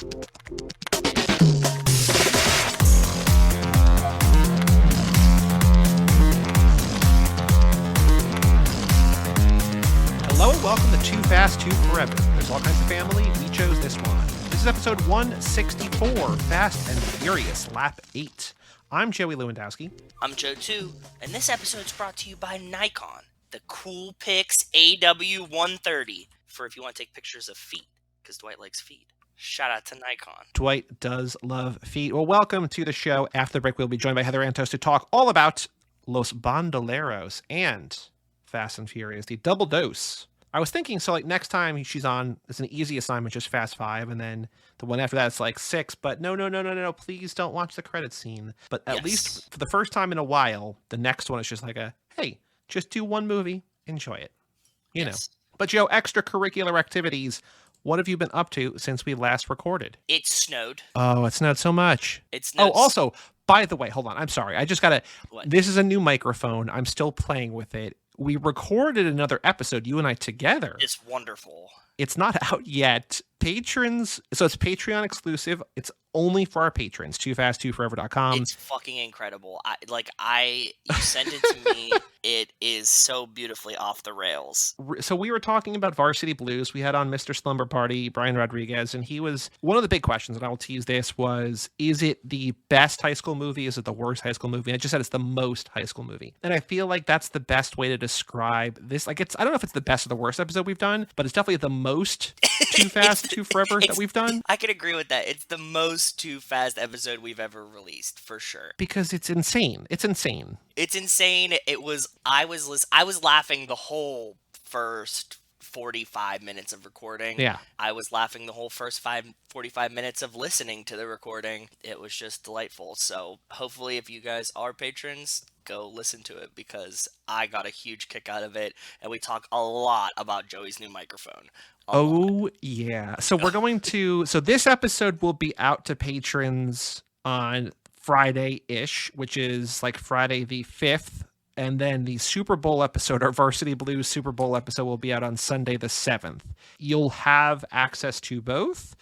Hello and welcome to Too Fast, Too Forever. There's all kinds of family. We chose this one. This is episode 164, Fast and Furious, Lap 8. I'm Joey Lewandowski. I'm Joe 2, and this episode is brought to you by Nikon, the Coolpix AW130, for if you want to take pictures of feet, because Dwight likes feet. Shout out to Nikon. Dwight does love feet. Well, welcome to the show. After the break, we'll be joined by Heather Antos to talk all about Los Bandoleros and Fast and Furious, the double dose. I was thinking, so like next time she's on, it's an easy assignment, just Fast 5, and then the one after that it's like 6, but no, please don't watch the credit scene. But at least for the first time in a while, the next one is just like hey, just do one movie, enjoy it, you know. But Joe, extracurricular activities, what have you been up to since we last recorded? It snowed. Oh, it snowed so much. It snowed. Oh, also, by the way, hold on, I'm sorry, I just gotta, this is a new microphone, I'm still playing with it. We recorded another episode, you and I together. It's wonderful. It's not out yet. Patrons, so it's Patreon exclusive. It's only for our patrons. TooFastTooForever.com. It's fucking incredible. You sent it to me. It is so beautifully off the rails. So we were talking about Varsity Blues. We had on Mr. Slumber Party, Brian Rodriguez, and he was, one of the big questions, and I will tease this, was, is it the best high school movie? Is it the worst high school movie? And I just said it's the most high school movie. And I feel like that's the best way to describe this. Like, I don't know if it's the best or the worst episode we've done, but it's definitely the most Too Fast, Too Forever that we've done. I can agree with that. It's the most Too Fast episode we've ever released, for sure. Because it's insane. It's insane. It's insane. I was laughing the whole first 45 minutes of recording. Yeah. I was laughing the whole first 45 minutes of listening to the recording. It was just delightful. So hopefully if you guys are patrons, go listen to it because I got a huge kick out of it. And we talk a lot about Joey's new microphone. Yeah. So we're going to, so this episode will be out to patrons on Friday-ish, which is like Friday the 5th. And then the Super Bowl episode, our Varsity Blues Super Bowl episode, will be out on Sunday the 7th. You'll have access to both.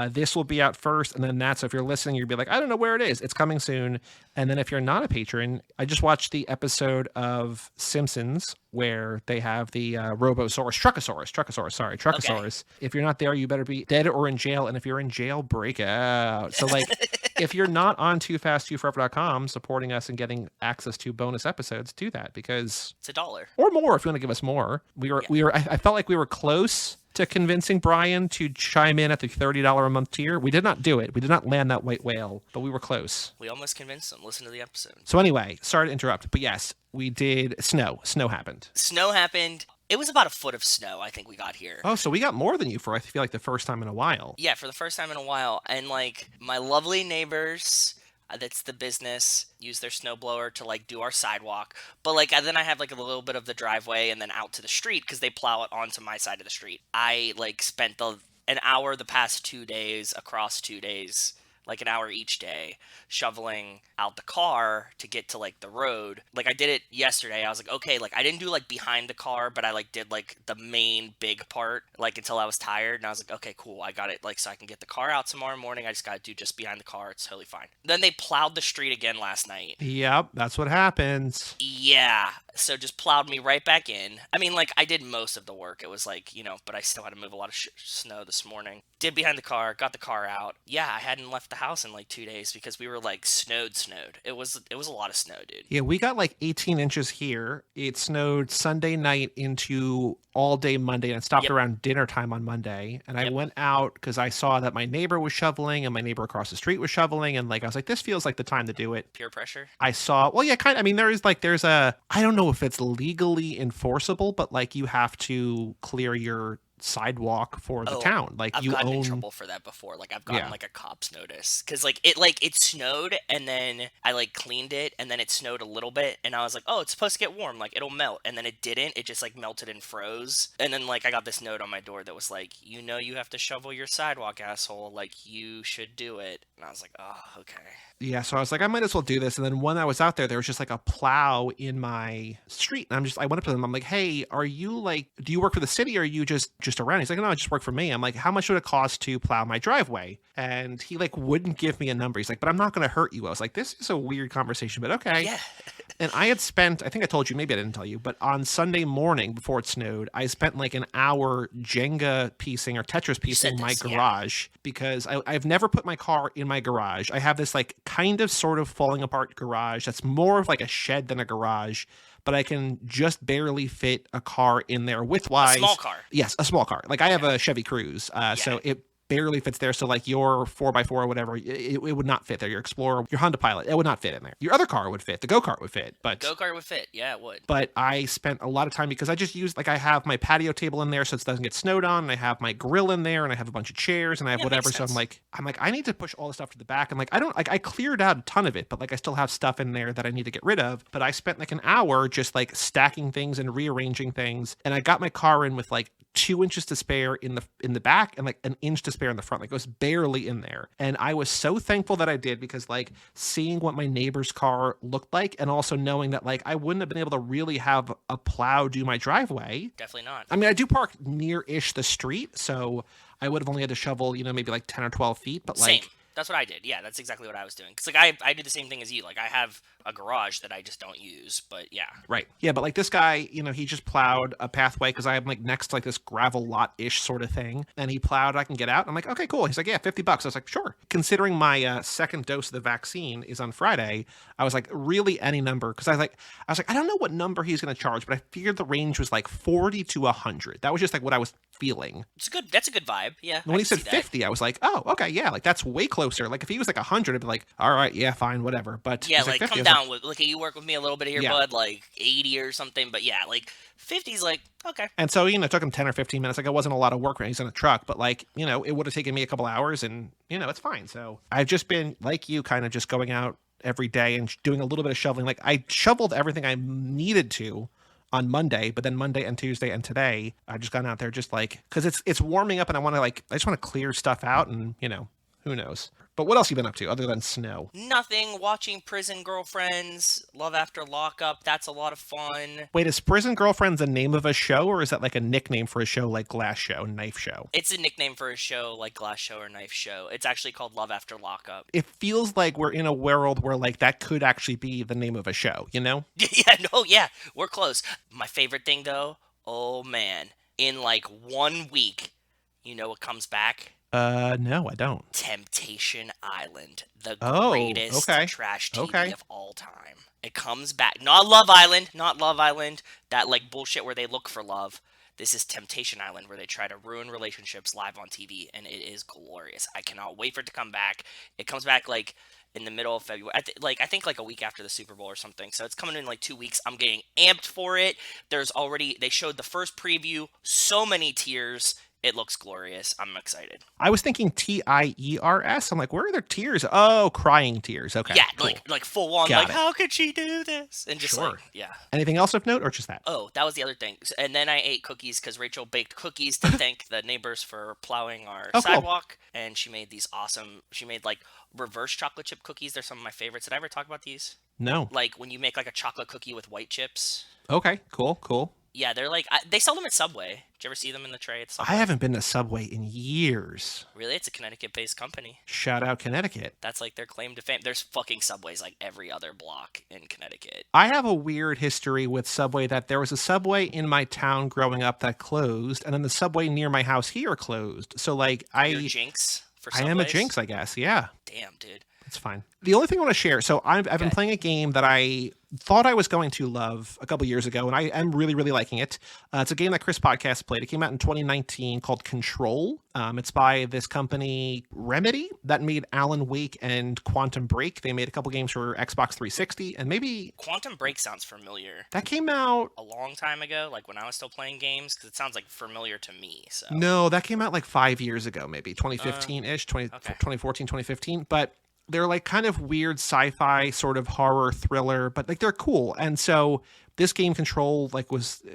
This will be out first, and then that. So if you're listening, you'll be like, I don't know where it is. It's coming soon. And then if you're not a patron, I just watched the episode of Simpsons where they have the Truckosaurus. Okay. If you're not there, you better be dead or in jail. And if you're in jail, break out. So like, if you're not on TooFastTooForever.com supporting us and getting access to bonus episodes, do that because it's $1 or more if you want to give us more. I felt like we were close to convincing Brian to chime in at the $30 a month tier. We did not do it. We did not land that white whale, but we were close. We almost convinced him. Listen to the episode. So anyway, sorry to interrupt, but yes, we did snow. Snow happened. It was about a foot of snow, I think we got here. Oh, so we got more than you for, I feel like, the first time in a while. Yeah, for the first time in a while. And, like, my lovely neighbors, that's the business, use their snowblower to, like, do our sidewalk. But, like, and then I have, like, a little bit of the driveway and then out to the street because they plow it onto my side of the street. I, like, spent an hour the past 2 days, across 2 days, like an hour each day, shoveling out the car to get to like the road. Like I did it yesterday. I was like, okay, like I didn't do like behind the car, but I like did like the main big part, like until I was tired. And I was like, okay, cool. I got it. Like, so I can get the car out tomorrow morning. I just got to do just behind the car. It's totally fine. Then they plowed the street again last night. Yep. That's what happens. Yeah. So just plowed me right back in. I mean, like I did most of the work. It was like, but I still had to move a lot of snow this morning. Did behind the car, got the car out. Yeah. I hadn't left the house in like 2 days because we were like snowed. It was a lot of snow, dude. Yeah, we got like 18 inches here. It snowed Sunday night into all day Monday, and it stopped around dinner time on Monday. And I went out because I saw that my neighbor was shoveling and my neighbor across the street was shoveling. And like, I was like, this feels like the time to do it. Peer pressure. I saw, well, yeah, kind of. I mean, there's I don't know if it's legally enforceable, but like you have to clear your sidewalk for the town. Like I've gotten in trouble for that before. Like I've gotten like a cop's notice because it snowed and then I like cleaned it and then it snowed a little bit and I was like, oh, it's supposed to get warm, like it'll melt, and then it didn't. It just like melted and froze. And then like I got this note on my door that was like, you have to shovel your sidewalk, asshole. Like you should do it. And I was like, oh, okay. Yeah, so I was like, I might as well do this. And then when I was out there was just like a plow in my street. And I went up to them. I'm like, hey, are you like, do you work for the city or are you just just around. He's like, no, it just worked for me. I'm like, how much would it cost to plow my driveway? And he like wouldn't give me a number. He's like, but I'm not going to hurt you. I was like, this is a weird conversation, but okay. Yeah. And I had spent, I think I told you, maybe I didn't tell you, but on Sunday morning before it snowed, I spent like an hour Jenga piecing or Tetris piecing my garage because I've never put my car in my garage. I have this like kind of sort of falling apart garage that's more of like a shed than a garage, but I can just barely fit a car in there width-wise. A small car. Yes, a small car. Like I have a Chevy Cruze, so it barely fits there. So like your 4x4 or whatever, it would not fit there. Your Explorer, your Honda Pilot, it would not fit in there. Your other car would fit. The go-kart would fit. But go-kart would fit. Yeah, it would. But I spent a lot of time because I just used, like I have my patio table in there so it doesn't get snowed on. And I have my grill in there and I have a bunch of chairs and I have whatever. So I'm like, I need to push all the stuff to the back. I'm like, I cleared out a ton of it, but like I still have stuff in there that I need to get rid of. But I spent like an hour just like stacking things and rearranging things. And I got my car in with like 2 inches to spare in the back and like an inch to spare in the front. Like it was barely in there. And I was so thankful that I did because like seeing what my neighbor's car looked like and also knowing that like I wouldn't have been able to really have a plow do my driveway. Definitely not. I mean, I do park near-ish the street, so I would have only had to shovel, maybe like 10 or 12 feet, but like... Same. That's what I did. Yeah, that's exactly what I was doing. Because, like, I did the same thing as you. Like, I have a garage that I just don't use, but yeah. Right. Yeah, but, like, this guy, he just plowed a pathway because I'm, like, next to, like, this gravel lot-ish sort of thing. And he plowed, I can get out. I'm like, okay, cool. He's like, yeah, $50. I was like, sure. Considering my second dose of the vaccine is on Friday, I was like, really any number. Because I was like, I don't know what number he's going to charge, but I figured the range was, like, 40 to 100. That was just, like, what I was feeling. That's a good vibe. Yeah. When he said 50, I was like, oh, okay, yeah, like that's way closer. Like if he was like 100, I'd be like, all right, yeah, fine, whatever. But yeah, like 50, come down with like you work with me a little bit here, yeah. bud, like 80 or something. But yeah, like 50's like okay. And so it took him 10 or 15 minutes. Like it wasn't a lot of work when he's in a truck, but like it would have taken me a couple hours, and it's fine. So I've just been like you, kind of just going out every day and doing a little bit of shoveling. Like I shoveled everything I needed to on Monday, but then Monday and Tuesday and today I've just gone out there just like because it's warming up and I just want to clear stuff out, and who knows. But what else have you been up to other than snow? Nothing. Watching Prison Girlfriends, Love After Lockup. That's a lot of fun. Wait, is Prison Girlfriends the name of a show, or is that like a nickname for a show like Glass Show, Knife Show? It's a nickname for a show like Glass Show or Knife Show. It's actually called Love After Lockup. It feels like we're in a world where like that could actually be the name of a show, Yeah, we're close. My favorite thing though, oh man, in like 1 week, what comes back? No, I don't. Temptation Island, the greatest trash TV of all time. It comes back. Not Love Island. That like bullshit where they look for love. This is Temptation Island, where they try to ruin relationships live on TV, and it is glorious. I cannot wait for it to come back. It comes back like in the middle of February. I think like a week after the Super Bowl or something. So it's coming in like 2 weeks. I'm getting amped for it. They showed the first preview. So many tears. It looks glorious. I'm excited. I was thinking TIERS. I'm like, where are their tears? Oh, crying tears. Okay. Yeah, cool. like full on. Got like, how could she do this? And just sure. like, yeah. Anything else of note, or just that? Oh, that was the other thing. And then I ate cookies because Rachel baked cookies to thank the neighbors for plowing our sidewalk. Cool. And she made these awesome. She made like reverse chocolate chip cookies. They're some of my favorites. Did I ever talk about these? No. Like when you make like a chocolate cookie with white chips. Okay. Cool. Yeah, they're like they sell them at Subway. Did you ever see them in the tray at Subway? I haven't been to Subway in years. Really? It's a Connecticut-based company. Shout out Connecticut. That's like their claim to fame. There's fucking Subways like every other block in Connecticut. I have a weird history with Subway that there was a Subway in my town growing up that closed, and then the Subway near my house here closed. So like You're a jinx for Subways? I am a jinx, I guess. Yeah. Damn, dude. It's fine. The only thing I want to share, so I've been playing a game that I thought I was going to love a couple years ago, and I am really, really liking it. It's a game that Chris Podcast played. It came out in 2019 called Control. It's by this company, Remedy, that made Alan Wake and Quantum Break. They made a couple games for Xbox 360, and maybe... Quantum Break sounds familiar. That came out... a long time ago, like when I was still playing games, because it sounds like familiar to me. So no, that came out like 5 years ago, maybe 2015-ish, 2014, 2015, but... they're like kind of weird sci-fi sort of horror thriller, but like they're cool. And so this game Control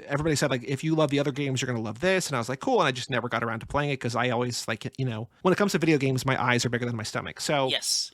everybody said like, if you love the other games, you're going to love this. And I was like, cool. And I just never got around to playing it because I always like, when it comes to video games, my eyes are bigger than my stomach. So yes.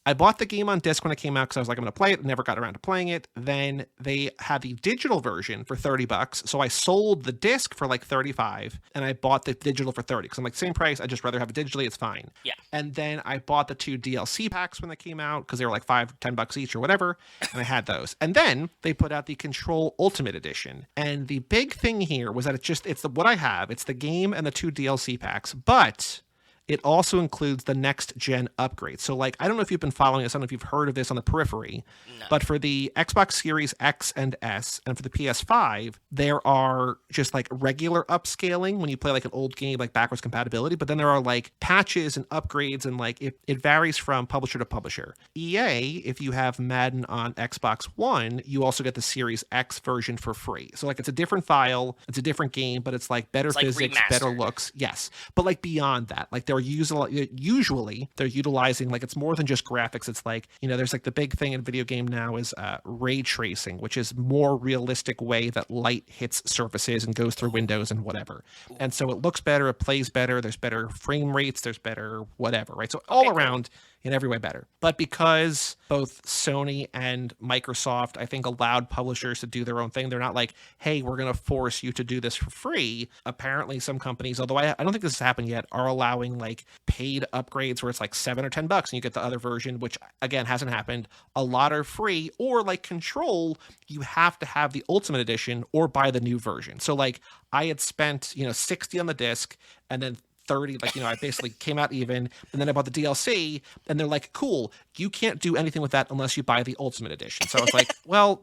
I bought the game on disc when it came out because I was like, I'm going to play it. Never got around to playing it. Then they had the digital version for $30. So I sold the disc for like 35 and I bought the digital for 30 because I'm like, same price. I'd just rather have it digitally. It's fine. Yeah. And then I bought the 2 DLC packs when they came out because they were like $5-10 each or whatever. And I had those. And then they put out the Control Ultimate Edition. And the big thing here was that it's what I have. It's the game and the 2 DLC packs, but it also includes the next gen upgrade. So, like, I don't know if you've been following this, I don't know if you've heard of this on the periphery, but for the Xbox Series X and S and for the PS5, there are just like regular upscaling when you play like an old game, like backwards compatibility, but then there are like patches and upgrades, and like it varies from publisher to publisher. EA, if you have Madden on Xbox One, you also get the Series X version for free. So, like, it's a different file, it's a different game, but it's like better physics, better looks. Yes. But like beyond that, like usually they're utilizing, like, it's more than just graphics. It's like, there's like the big thing in video game now is ray tracing, which is more realistic way that light hits surfaces and goes through windows and whatever. And so it looks better, it plays better, there's better frame rates, there's better whatever, right? So all around in every way better. But because both Sony and Microsoft, I think, allowed publishers to do their own thing, they're not like, hey, we're going to force you to do this for free. Apparently some companies, although I don't think this has happened yet, are allowing like paid upgrades where it's like $7 or $10 and you get the other version, which again hasn't happened. A lot are free, or like Control, you have to have the Ultimate Edition or buy the new version. So like I had spent, $60 on the disc and then 30, like, I basically came out even, and then I bought the DLC, and they're like, cool, you can't do anything with that unless you buy the Ultimate Edition. So I was like, well,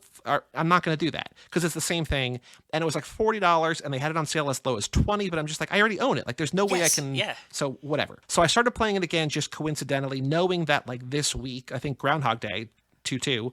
I'm not going to do that because it's the same thing. And it was like $40, and they had it on sale as low as $20, but I'm just like, I already own it. Like, there's no way I can. Yeah. So whatever. So I started playing it again just coincidentally, knowing that like this week, I think Groundhog Day, 2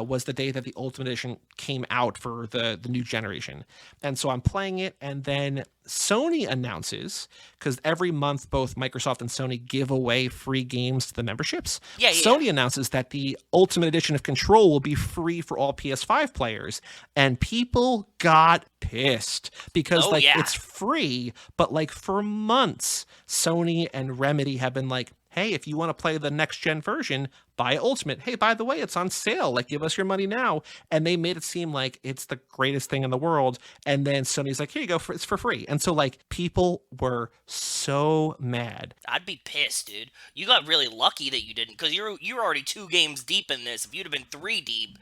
was the day that the Ultimate Edition came out for the new generation. And so I'm playing it, and then Sony announces, because every month both Microsoft and Sony give away free games to the memberships. Sony announces that the Ultimate Edition of Control will be free for all PS5 players, and people got pissed because it's free, but like for months Sony and Remedy have been like, hey, if you want to play the next gen version, buy Ultimate. Hey, by the way, it's on sale. Like, give us your money now. And they made it seem like it's the greatest thing in the world. And then Sony's like, here you go, it's for free. And so like people were so mad. I'd be pissed, dude. You got really lucky that you didn't, because you're already 2 games deep in this. If you'd have been 3 deep.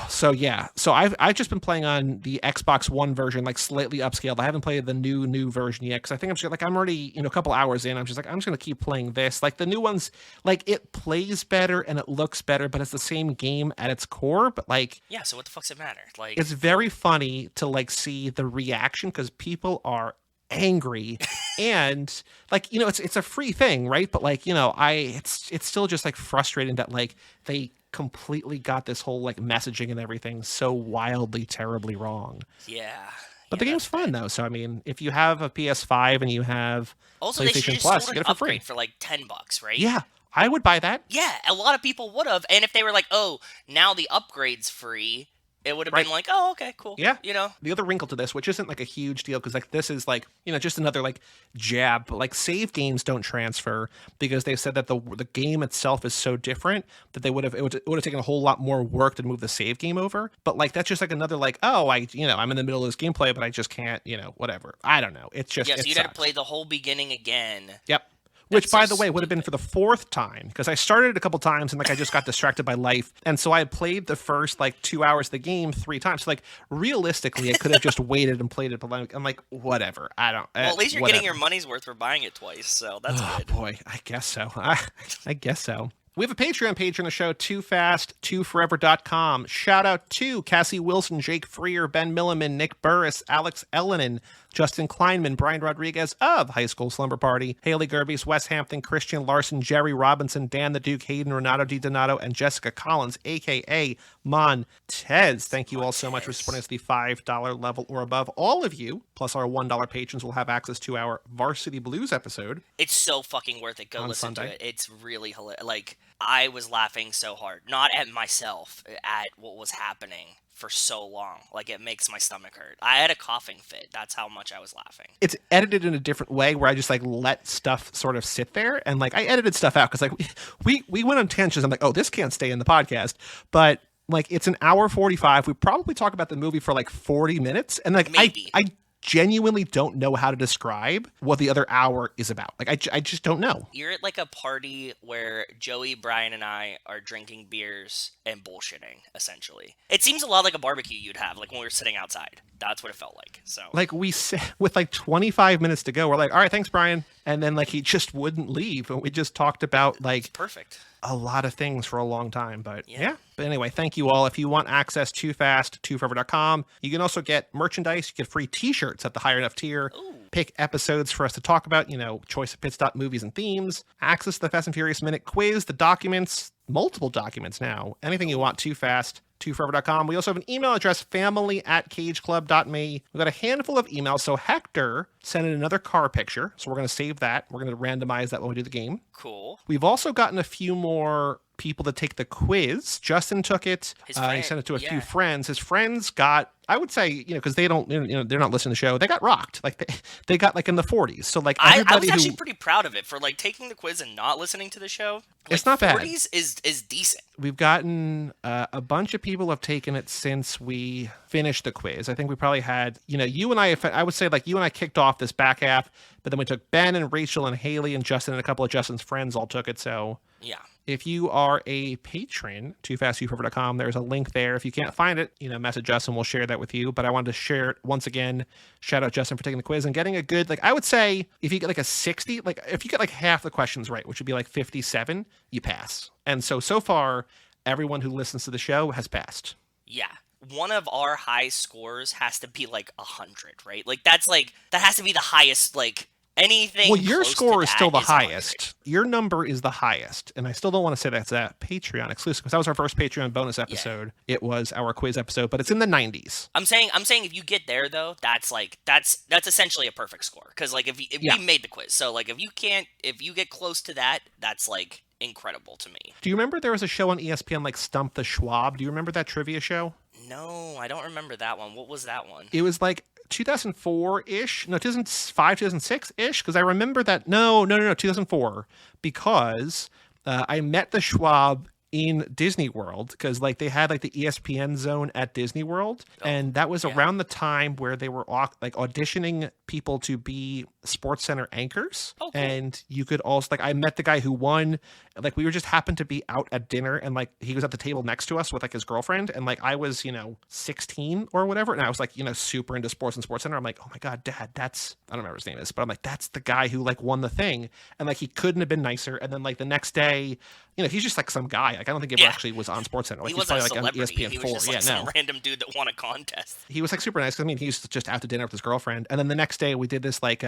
So yeah. So I've just been playing on the Xbox One version, like slightly upscaled. I haven't played the new version yet because I think I'm just like, I'm already a couple hours in. I'm just going to keep playing this. Like the new ones, like it plays better and it looks better, but it's the same game at its core. But like, yeah, so what the fuck's it matter? Like, it's very funny to like see the reaction because people are angry and like, it's a free thing, right? But like, it's still just like frustrating that like they completely got this whole like messaging and everything so wildly terribly wrong. Yeah. But the game's fun though. So I mean, if you have a PS5 and you have also PlayStation Plus, get it for free for like $10, right? Yeah, I would buy that. Yeah, a lot of people would have. And if they were like, oh, now the upgrade's free, it would have been like, oh, okay, cool. Yeah. The other wrinkle to this, which isn't like a huge deal, because like this is like, just another like jab, but like save games don't transfer because they said that the game itself is so different that it would have taken a whole lot more work to move the save game over. But like that's just like another like, oh, I'm in the middle of this gameplay, but I just can't, whatever. I don't know. It's just so you'd have to play the whole beginning again. Yep. Which, by the way, would have been for the 4th time, because I started it a couple times and like I just got distracted by life. And so I played the first like 2 hours of the game 3 times. So like realistically, I could have just waited and played it. But I'm like, whatever. I don't. Well, at least you're getting your money's worth for buying it twice. So that's good. Boy, I guess so. I guess so. We have a Patreon page on the show, toofast2forever.com. Shout out to Cassie Wilson, Jake Freer, Ben Milliman, Nick Burris, Alex Ellenin, Justin Kleinman, Brian Rodriguez of High School Slumber Party, Haley Gerbies, Wes Hampton, Christian Larson, Jerry Robinson, Dan the Duke, Hayden Renato DiDonato, and Jessica Collins, a.k.a. Montez. Thank you all so much for supporting us at the $5 level or above. All of you, plus our $1 patrons, will have access to our Varsity Blues episode. It's so fucking worth it. Go listen Sunday. to it. It's really hilarious. Like, I was laughing so hard. Not at myself, at what was happening. for so long. Like, it makes my stomach hurt. I had a coughing fit. That's how much I was laughing. It's edited in a different way where I just like let stuff sort of sit there, and like I edited stuff out because like we went on tangents. I'm like, oh, this can't stay in the podcast, but like it's an hour 45. We probably talk about the movie for like 40 minutes, and like Maybe. I genuinely don't know how to describe what the other hour is about. Like I just don't know. You're at like a party where Joey, Brian, and I are drinking beers and bullshitting, essentially. It seems a lot like a barbecue you'd have, like when we were sitting outside. That's what it felt like. So, Like we sat with like 25 minutes to go. We're like, all right, thanks, Brian. And then like he just wouldn't leave, and we just talked about like perfect. a lot of things for a long time. But Yeah. yeah. But anyway, thank you all. If you want access to Fast, toforever.com, you can also get merchandise. You get free t-shirts at the higher enough tier. Ooh. Pick episodes for us to talk about, you know, choice of pit stop movies and themes, access to the Fast and Furious Minute quiz, the documents, multiple documents now, anything you want, Too Fast, toforever.com. We also have an email address, family@cageclub.me. We've got a handful of emails. So Hector sent in another car picture. So we're going to save that. We're going to randomize that when we do the game. Cool. We've also gotten a few more people to take the quiz. Justin took it. His He friend, sent it to a few yeah. friends. His friends got, I would say, you know, because they don't, you know, they're not listening to the show. They got rocked. Like they got like in the 40s. So like I everybody was actually who, pretty proud of it for like taking the quiz and not listening to the show. It's not bad. 40s is decent. we've gotten a bunch of people have taken it since we finished the quiz. I think we probably had, you know, you and I would say like you and I kicked off this back half, but then we took Ben and Rachel and Haley and Justin and a couple of Justin's friends all took it. So Yeah. if you are a patron, toofasttoforever.com, there's a link there. If you can't find it, you know, message us and we'll share that with you. But I wanted to share it once again. Shout out Justin for taking the quiz and getting a good, like, I would say if you get like a 60, like if you get like half the questions right, which would be like 57, you pass. And so far, everyone who listens to the show has passed. Yeah. One of our high scores has to be like 100, right? Like that has to be the highest, like anything. Well, your close to score is that still the 100. highest. Your number is the highest. And I still don't want to say that's a Patreon exclusive because that was our first Patreon bonus episode. Yeah. It was our quiz episode, but it's in the 90s. I'm saying if you get there though, that's essentially a perfect score. Because like if Yeah. we made the quiz, so like if you get close to that, that's like incredible to me. Do you remember there was a show on ESPN like Stump the Schwab? Do you remember that trivia show? No, I don't remember that one. What was that one? It was like 2004-ish. No, 2005, 2006-ish. Because I remember that. No, 2004. Because I met the Schwab in Disney World because like they had like the ESPN zone at Disney World, and that was around the time where they were like auditioning people to be Sports Center anchors. Oh, cool. And you could also like I met the guy who won. Like we were just happened to be out at dinner, and like he was at the table next to us with like his girlfriend, and like I was 16 or whatever, and I was like super into sports and Sports Center. I'm like, oh my god, Dad, that's I don't remember his name is, but I'm like that's the guy who like won the thing, and like he couldn't have been nicer. And then like the next day, he's just like some guy. Like I don't think he ever actually was on SportsCenter. Like He he's wasn't a probably like on celebrity. ESPN4. He was just like some no. random dude that won a contest. He was like super nice. 'Cause, I mean, he was just out to dinner with his girlfriend. And then the next day we did this like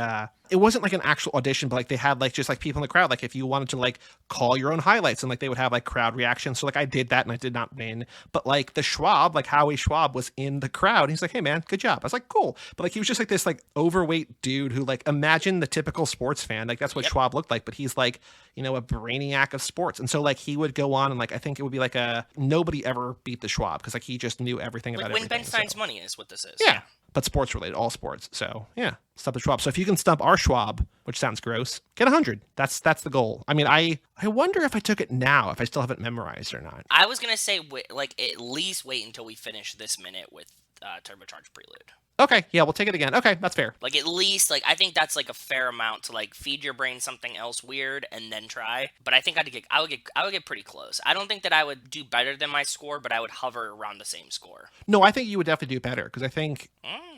it wasn't like an actual audition, but like they had like just like people in the crowd. Like if you wanted to like call your own highlights, and like they would have like crowd reactions. So like I did that and I did not win. But like the Schwab, like Howie Schwab was in the crowd. He's like, hey man, good job. I was like, cool. But like he was just like this like overweight dude who like imagine the typical sports fan. Like that's what Schwab looked like. But he's like, a brainiac of sports. And so like he would go on and like I think it would be like nobody ever beat the Schwab because like he just knew everything Like about when everything. Ben finds money is what this is. Yeah. But sports related, all sports. So yeah, stump the Schwab. So if you can stump our Schwab, which sounds gross, get 100. That's the goal. I mean, I wonder if I took it now, if I still have it memorized or not. I was gonna say like at least wait until we finish this minute with Turbocharged Prelude. Okay, yeah, we'll take it again. Okay, that's fair. Like at least like I think that's like a fair amount to like feed your brain something else weird and then try. But I think I would get pretty close. I don't think that I would do better than my score, but I would hover around the same score. No, I think you would definitely do better because I think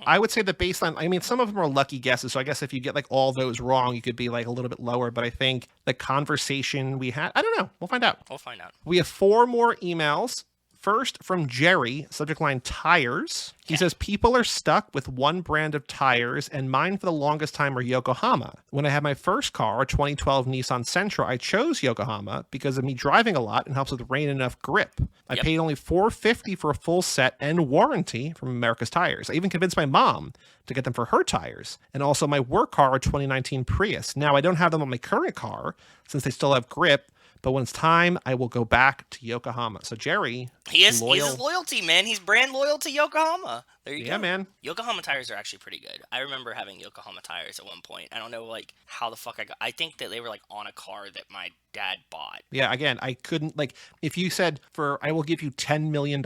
I would say the baseline. I mean, some of them are lucky guesses, so I guess if you get like all those wrong, you could be like a little bit lower. But I think the conversation we had, I don't know. We'll find out. We'll find out. We have 4 more emails. First from Jerry, subject line tires. He says, people are stuck with one brand of tires, and mine for the longest time are Yokohama. When I had my first car, a 2012 Nissan Sentra, I chose Yokohama because of me driving a lot and helps with rain enough grip. I paid only $450 for a full set and warranty from America's Tires. I even convinced my mom to get them for her tires. And also my work car, a 2019 Prius. Now, I don't have them on my current car since they still have grip, but when it's time, I will go back to Yokohama. So Jerry, He's loyal. his loyalty, man. He's brand loyal to Yokohama. There you go. Yeah, man. Yokohama tires are actually pretty good. I remember having Yokohama tires at one point. I don't know, like, how the fuck I think that they were, like, on a car that my dad bought. Yeah, again, I couldn't, like, if you said I will give you $10 million.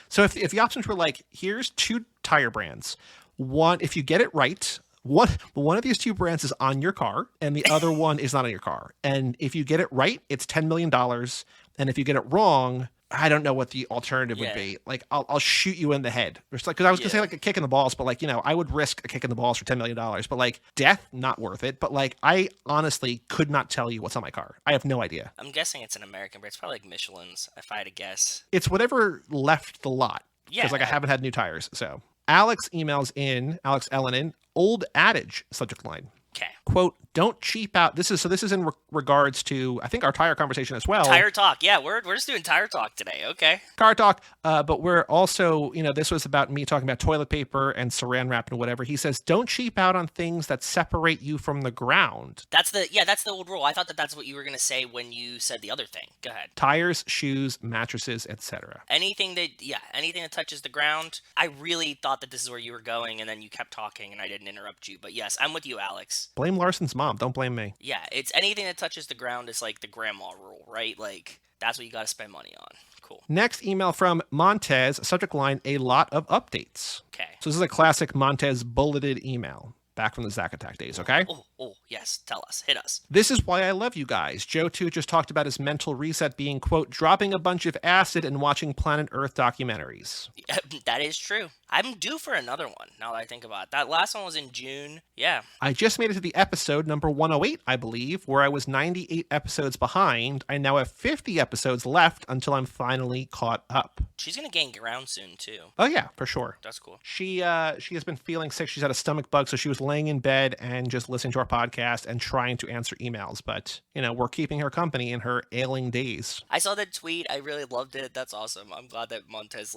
So if the options were like, here's 2 tire brands. One, if you get it right, one of these 2 brands is on your car and the other one is not on your car. And if you get it right, it's $10 million. And if you get it wrong, I don't know what the alternative would be. Like, I'll shoot you in the head. It's like, because I was gonna say like a kick in the balls, but like, I would risk a kick in the balls for $10 million. But like, death, not worth it. But like, I honestly could not tell you what's on my car. I have no idea. I'm guessing it's an American brand. It's probably like Michelin's, if I had to guess. It's whatever left the lot. Yeah. Because like I haven't had new tires. So Alex emails in, Alex Ellenin, old adage subject line. Okay. Quote, don't cheap out. This is in regards to, I think, our tire conversation as well. Tire talk. Yeah, we're just doing tire talk today. Okay. Car talk. But we're also, this was about me talking about toilet paper and saran wrap and whatever. He says, don't cheap out on things that separate you from the ground. That's the old rule. I thought that's what you were going to say when you said the other thing. Go ahead. Tires, shoes, mattresses, etc. Anything that touches the ground. I really thought that this is where you were going, and then you kept talking, and I didn't interrupt you. But yes, I'm with you, Alex. Blame Larson's mom. Don't blame me. Yeah, it's anything that touches the ground is like the grandma rule, right? Like, that's what you got to spend money on. Cool. Next email from Montez, subject line, a lot of updates. Okay. So this is a classic Montez bulleted email back from the Zack Attack days, okay? Oh, yes. Tell us. Hit us. This is why I love you guys. Joe, too, just talked about his mental reset being, quote, dropping a bunch of acid and watching Planet Earth documentaries. That is true. I'm due for another one, now that I think about it. That last one was in June. Yeah. I just made it to the episode number 108, I believe, where I was 98 episodes behind. I now have 50 episodes left until I'm finally caught up. She's going to gain ground soon, too. Oh, yeah, for sure. That's cool. She has been feeling sick. She's had a stomach bug, so she was laying in bed and just listening to our podcast and trying to answer emails. But, we're keeping her company in her ailing days. I saw that tweet. I really loved it. That's awesome. I'm glad that Montez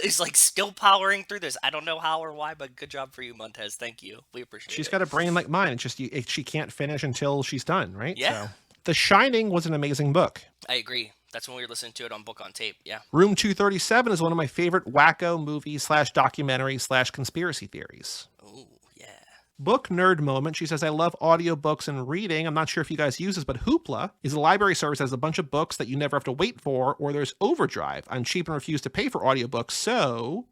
is like still powering through this. I don't know how or why, but good job for you, Montez. Thank you. We appreciate it. She's got a brain like mine. It's just she can't finish until she's done, right? Yeah. So, The Shining was an amazing book. I agree. That's when we were listening to it on Book on Tape. Yeah. Room 237 is one of my favorite wacko movies / documentary / conspiracy theories. Ooh, yeah. Book nerd moment. She says, I love audiobooks and reading. I'm not sure if you guys use this, but Hoopla is a library service that has a bunch of books that you never have to wait for, or there's Overdrive. I'm cheap and refuse to pay for audiobooks, so ...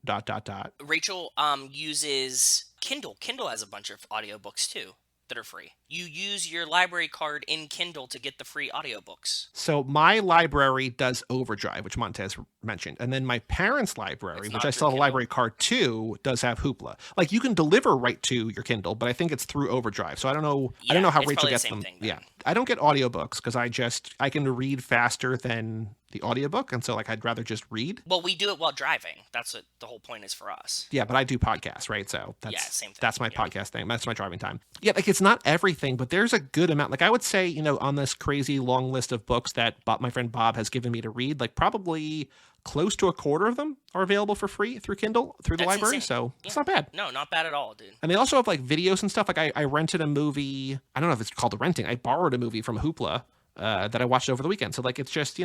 Rachel uses Kindle. Kindle has a bunch of audiobooks too that are free. You use your library card in Kindle to get the free audiobooks. So my library does Overdrive, which Montez mentioned. And then my parents' library, which I still have a library card too, does have Hoopla. Like, you can deliver right to your Kindle, but I think it's through Overdrive. So I don't know. I don't know how Rachel gets them. Yeah. I don't get audiobooks because I can read faster than the audiobook. And so like, I'd rather just read. Well, we do it while driving. That's what the whole point is for us. Yeah, but I do podcasts, right? So same thing. That's my podcast thing. That's my driving time. Yeah, like, it's not everything, but there's a good amount. Like, I would say, on this crazy long list of books that my friend Bob has given me to read, like probably close to a quarter of them are available for free through Kindle, through the library. Insane. So it's not bad. No, not bad at all, dude. And they also have like videos and stuff. Like I rented a movie. I don't know if it's called renting. I borrowed a movie from Hoopla that I watched over the weekend. So like, it's just,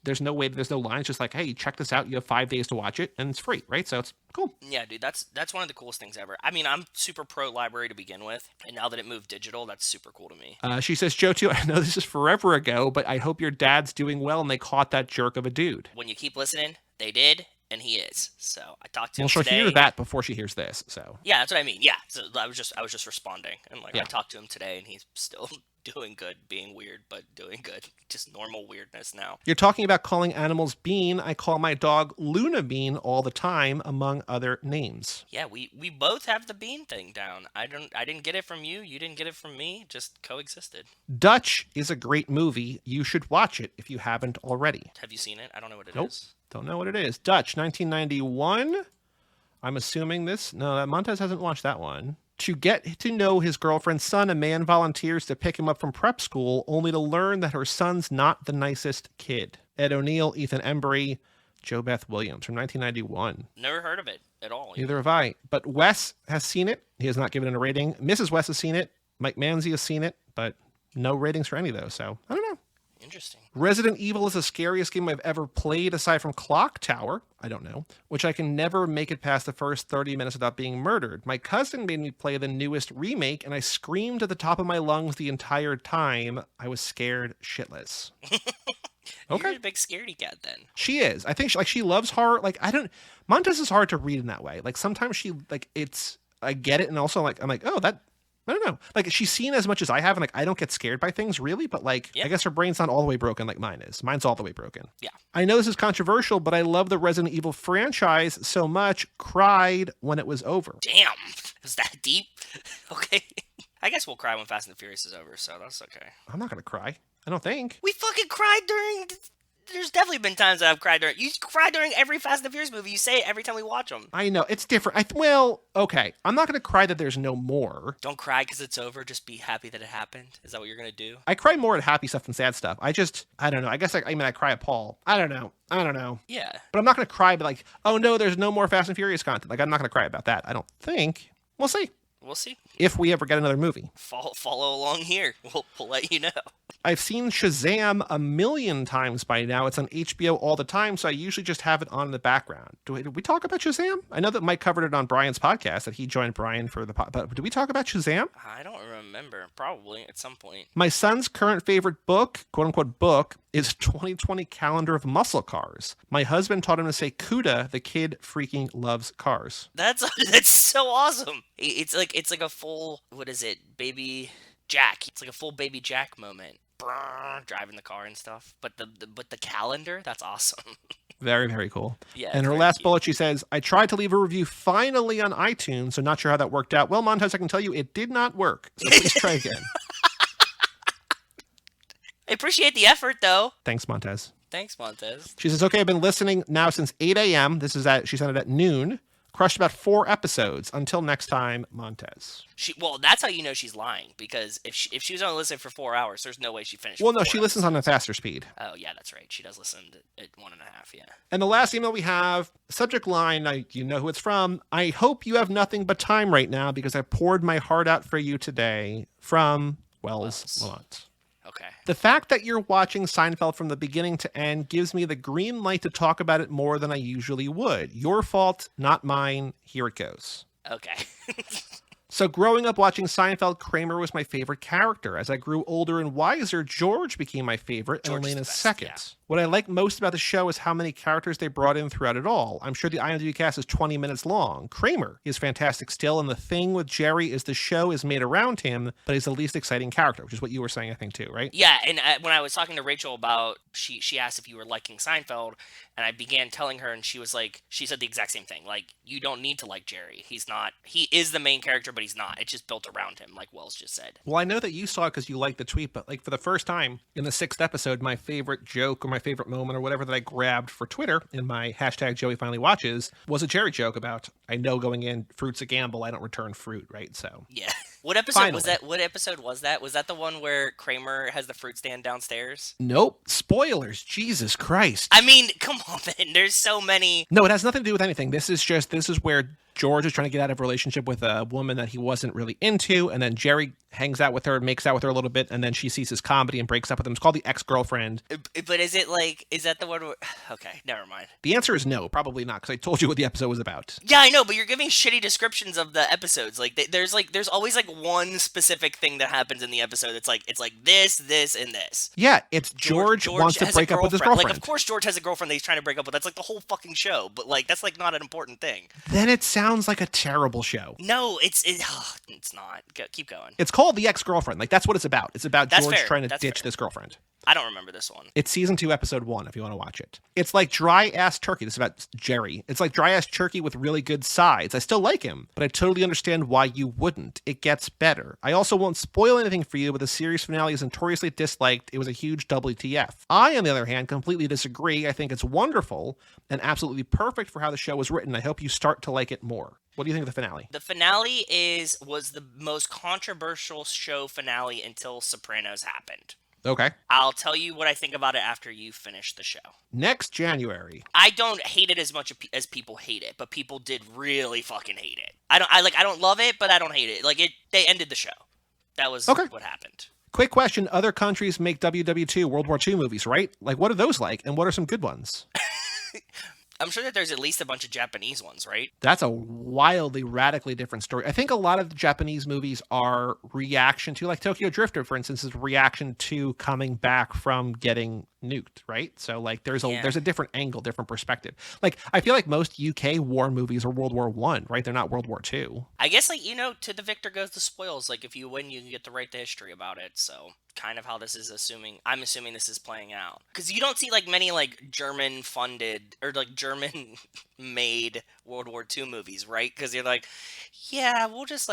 there's no way, there's no line. It's just like, hey, check this out. You have 5 days to watch it and it's free, right? So it's cool. Yeah, dude, that's one of the coolest things ever. I mean, I'm super pro library to begin with, and now that it moved digital, that's super cool to me. She says, Joe, too, I know this is forever ago, but I hope your dad's doing well and they caught that jerk of a dude. When you keep listening, they did, and he is. So I talked to him she'll today. hear that before she hears this. So yeah, that's what I mean. Yeah, so I was just responding, and I talked to him today, and he's still doing good, being weird, but doing good. Just normal weirdness now. You're talking about calling animals Bean. I call my dog Luna Bean all the time, among other names. Yeah, we both have the bean thing down. I didn't get it from you. You didn't get it from me. Just coexisted. Dutch is a great movie. You should watch it if you haven't already. Have you seen it? I don't know what it is. Don't know what it is. Dutch, 1991. I'm assuming this. No, Montez hasn't watched that one. To get to know his girlfriend's son, a man volunteers to pick him up from prep school, only to learn that her son's not the nicest kid. Ed O'Neill, Ethan Embry, Jo Beth Williams from 1991. Never heard of it at all. Neither have I. But Wes has seen it. He has not given it a rating. Mrs. Wes has seen it. Mike Manzi has seen it, but no ratings for any of those. So I don't know. Interesting. Resident Evil is the scariest game I've ever played aside from Clock Tower. I don't know. Which I can never make it past the first 30 minutes without being murdered. My cousin made me play the newest remake, and I screamed at the top of my lungs the entire time. I was scared shitless. Okay. You're a big scaredy cat then. She is. I think she loves horror. Montez is hard to read in that way. Like sometimes I get it. And also I'm like, oh, that, I don't know. Like she's seen as much as I have. And like, I don't get scared by things really, but I guess her brain's not all the way broken like mine is. Mine's all the way broken. Yeah. I know this is controversial, but I love the Resident Evil franchise so much. Cried when it was over. Damn. Is that deep? Okay. I guess we'll cry when Fast and the Furious is over, so that's okay. I'm not going to cry. I don't think. We fucking cried during... There's definitely been times that I've cried during... You cry during every Fast and the Furious movie. You say it every time we watch them. I know. It's different. Okay. I'm not going to cry that there's no more. Don't cry because it's over. Just be happy that it happened. Is that what you're going to do? I cry more at happy stuff than sad stuff. I don't know. I guess I cry at Paul. I don't know. Yeah. But I'm not going to cry, but like, oh no, there's no more Fast and Furious content. Like, I'm not going to cry about that. I don't think. We'll see. We'll see. If we ever get another movie. Follow along here. We'll let you know. I've seen Shazam 1,000,000 times by now. It's on HBO all the time, so I usually just have it on in the background. Did we talk about Shazam? I know that Mike covered it on Brian's podcast, that he joined Brian for the podcast, but did we talk about Shazam? I don't remember. Probably at some point. My son's current favorite book, quote-unquote book, is 2020 Calendar of Muscle Cars. My husband taught him to say CUDA, the kid freaking loves cars. That's so awesome. It's like a full, what is it, Baby Jack. It's like a full Baby Jack moment. Driving the car and stuff. But the calendar, that's awesome. Very, very cool. Yeah. And her last bullet, she says, I tried to leave a review finally on iTunes, so not sure how that worked out. Well, Montez, I can tell you it did not work. So please try again. I appreciate the effort, though. Thanks, Montez. She says, okay, I've been listening now since 8 a.m. She sent it at noon. Crushed about 4 episodes. Until next time, Montez. Well, that's how you know she's lying, because if she was only listening for 4 hours, there's no way she finished. Well, no, she listens on a faster speed. Oh, yeah, that's right. She does listen at 1.5, yeah. And the last email we have, subject line, you know who it's from. I hope you have nothing but time right now because I poured my heart out for you today. From Wells Lamont. Okay. The fact that you're watching Seinfeld from the beginning to end gives me the green light to talk about it more than I usually would. Your fault, not mine. Here it goes. Okay. So growing up watching Seinfeld, Kramer was my favorite character. As I grew older and wiser, George became my favorite and Elena's second. Yeah. What I like most about the show is how many characters they brought in throughout it all. I'm sure the IMDb cast is 20 minutes long. Kramer is fantastic still, and the thing with Jerry is the show is made around him, but he's the least exciting character, which is what you were saying, I think, too, right? Yeah, and when I was talking to Rachel about, she asked if you were liking Seinfeld, and I began telling her, and she said the exact same thing. Like, you don't need to like Jerry. He is the main character, but he's not. It's just built around him, like Wells just said. Well, I know that you saw it because you liked the tweet, but like for the first time in the 6th episode, my favorite joke or my favorite moment or whatever that I grabbed for Twitter in my hashtag Joey Finally Watches was a Jerry joke about, I know going in, fruit's a gamble, I don't return fruit, right? So yeah. What episode was that? What episode was that? Was that the one where Kramer has the fruit stand downstairs? Nope. Spoilers. Jesus Christ. I mean, come on, man. There's so many. No, it has nothing to do with anything. This is where George is trying to get out of a relationship with a woman that he wasn't really into, and then Jerry hangs out with her, makes out with her a little bit, and then she sees his comedy and breaks up with him. It's called The Ex-Girlfriend. But is that the one where... Okay, never mind. The answer is no, probably not, because I told you what the episode was about. Yeah, I know, but you're giving shitty descriptions of the episodes. There's always one specific thing that happens in the episode. It's like this, and this. Yeah, it's George wants to break up with his girlfriend. Like, of course George has a girlfriend that he's trying to break up with. That's like the whole fucking show, but that's not an important thing. Then it sounds like a terrible show. No, it's not. Keep going. It's called The Ex-Girlfriend. Like, that's what it's about. It's about George trying to ditch this girlfriend. I don't remember this one. It's season 2, episode 1, if you want to watch it. It's like dry ass turkey. This is about Jerry. It's like dry ass turkey with really good sides. I still like him, but I totally understand why you wouldn't. It gets better. I also won't spoil anything for you, but the series finale is notoriously disliked. It was a huge WTF. I, on the other hand, completely disagree. I think it's wonderful and absolutely perfect for how the show was written. I hope you start to like it more. What do you think of the finale? The finale was the most controversial show finale until Sopranos happened. Okay. I'll tell you what I think about it after you finish the show. Next January. I don't hate it as much as people hate it, but people did really fucking hate it. I don't love it, but I don't hate it. They ended the show. That was what happened. Quick question. Other countries make WW2, World War II movies, right? Like, what are those like? And what are some good ones? I'm sure that there's at least a bunch of Japanese ones, right? That's a wildly, radically different story. I think a lot of the Japanese movies are reaction to, like Tokyo Drifter, for instance, is reaction to coming back from getting nuked, right? So like there's a different angle, different perspective. Like I feel like most UK war movies are World War One, right? They're not World War Two. I guess, like, to the victor goes the spoils. Like, if you win, you can get to write the history about it. So, kind of how this is I'm assuming this is playing out. Because you don't see, like, many, like, German-funded, or, like, German-made World War II movies, right? Because you're like, yeah, we'll just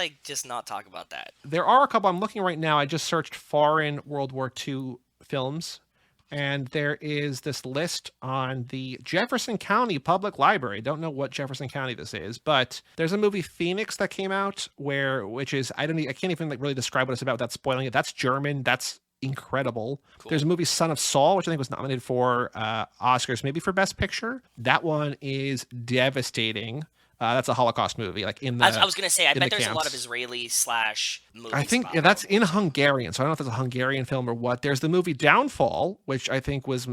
not talk about that. There are a couple. I'm looking right now. I just searched foreign World War II films. And there is this list on the Jefferson County Public Library. Don't know what Jefferson County this is, but there's a movie Phoenix that came out which is I can't even like really describe what it's about without spoiling it. That's German. That's incredible. Cool. There's a movie Son of Saul, which I think was nominated for Oscars, maybe for Best Picture. That one is devastating. That's a Holocaust movie. Like I was gonna say, I bet there's camps. a lot of Israeli / movies. I think that's in Hungarian, so I don't know if it's a Hungarian film or what. There's the movie Downfall, which I think was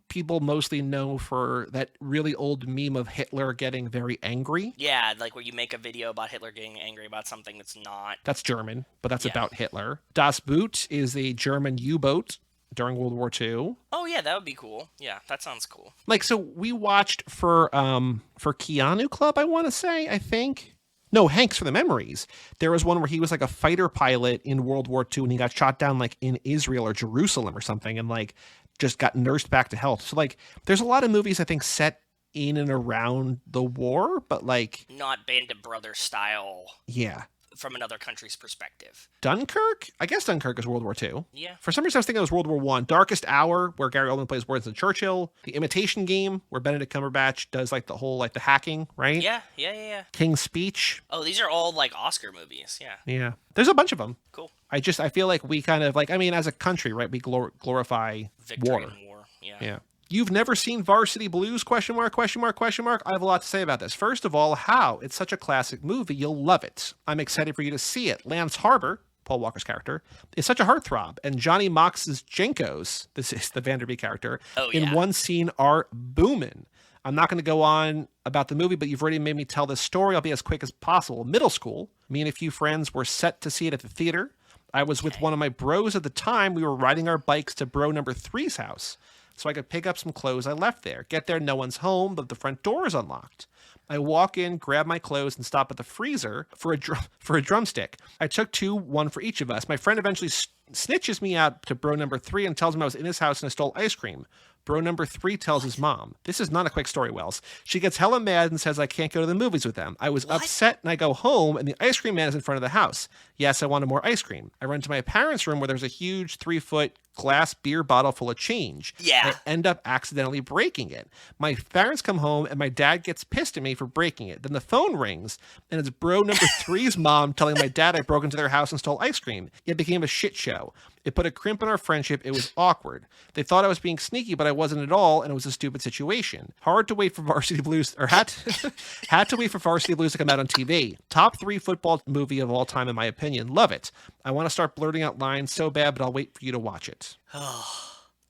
people mostly know for that really old meme of Hitler getting very angry. Yeah, like where you make a video about Hitler getting angry about something that's not. That's German, but that's about Hitler. Das Boot is a German U-boat during World War II. Oh yeah, that would be cool. Yeah, that sounds cool. Like, so we watched for Keanu Club, I want to say, I think. No, Hanks for the Memories. There was one where he was like a fighter pilot in World War II and he got shot down like in Israel or Jerusalem or something and like just got nursed back to health. So like there's a lot of movies I think set in and around the war, but like not Band of Brothers style. Yeah. From another country's perspective. Dunkirk? I guess Dunkirk is World War II. Yeah. For some reason, I was thinking it was World War I. Darkest Hour, where Gary Oldman plays Winston Churchill. The Imitation Game, where Benedict Cumberbatch does like the whole, like the hacking, right? Yeah. King's Speech. Oh, these are all like Oscar movies. Yeah. Yeah. There's a bunch of them. Cool. I feel like we kind of like, I mean, as a country, right, we glorify victory war. In war. Yeah. Yeah. You've never seen Varsity Blues? ? I have a lot to say about this. First of all, how? It's such a classic movie. You'll love it. I'm excited for you to see it. Lance Harbor, Paul Walker's character, is such a heartthrob. And Johnny Mox's Jenkos, this is the Vanderbeek character, in one scene are booming. I'm not going to go on about the movie, but you've already made me tell this story. I'll be as quick as possible. Middle school, me and a few friends were set to see it at the theater. I was with one of my bros at the time. We were riding our bikes to bro number 3's house so I could pick up some clothes I left there. Get there, no one's home, but the front door is unlocked. I walk in, grab my clothes, and stop at the freezer for a drumstick. I took 2, 1 for each of us. My friend eventually snitches me out to bro number 3 and tells him I was in his house and I stole ice cream. Bro number 3 tells his mom. This is not a quick story, Wells. She gets hella mad and says I can't go to the movies with them. I was upset and I go home and the ice cream man is in front of the house. Yes, I wanted more ice cream. I run to my parents' room where there's a huge 3-foot glass beer bottle full of change. Yeah. I end up accidentally breaking it. My parents come home and my dad gets pissed at me for breaking it. Then the phone rings and it's bro number 3's mom telling my dad I broke into their house and stole ice cream. It became a shit show. It put a crimp in our friendship. It was awkward. They thought I was being sneaky, but I wasn't at all, and it was a stupid situation. Hard to wait for Varsity Blues, or had to wait for Varsity Blues to come out on TV. Top 3 football movie of all time, in my opinion. Love it. I want to start blurting out lines so bad, but I'll wait for you to watch it.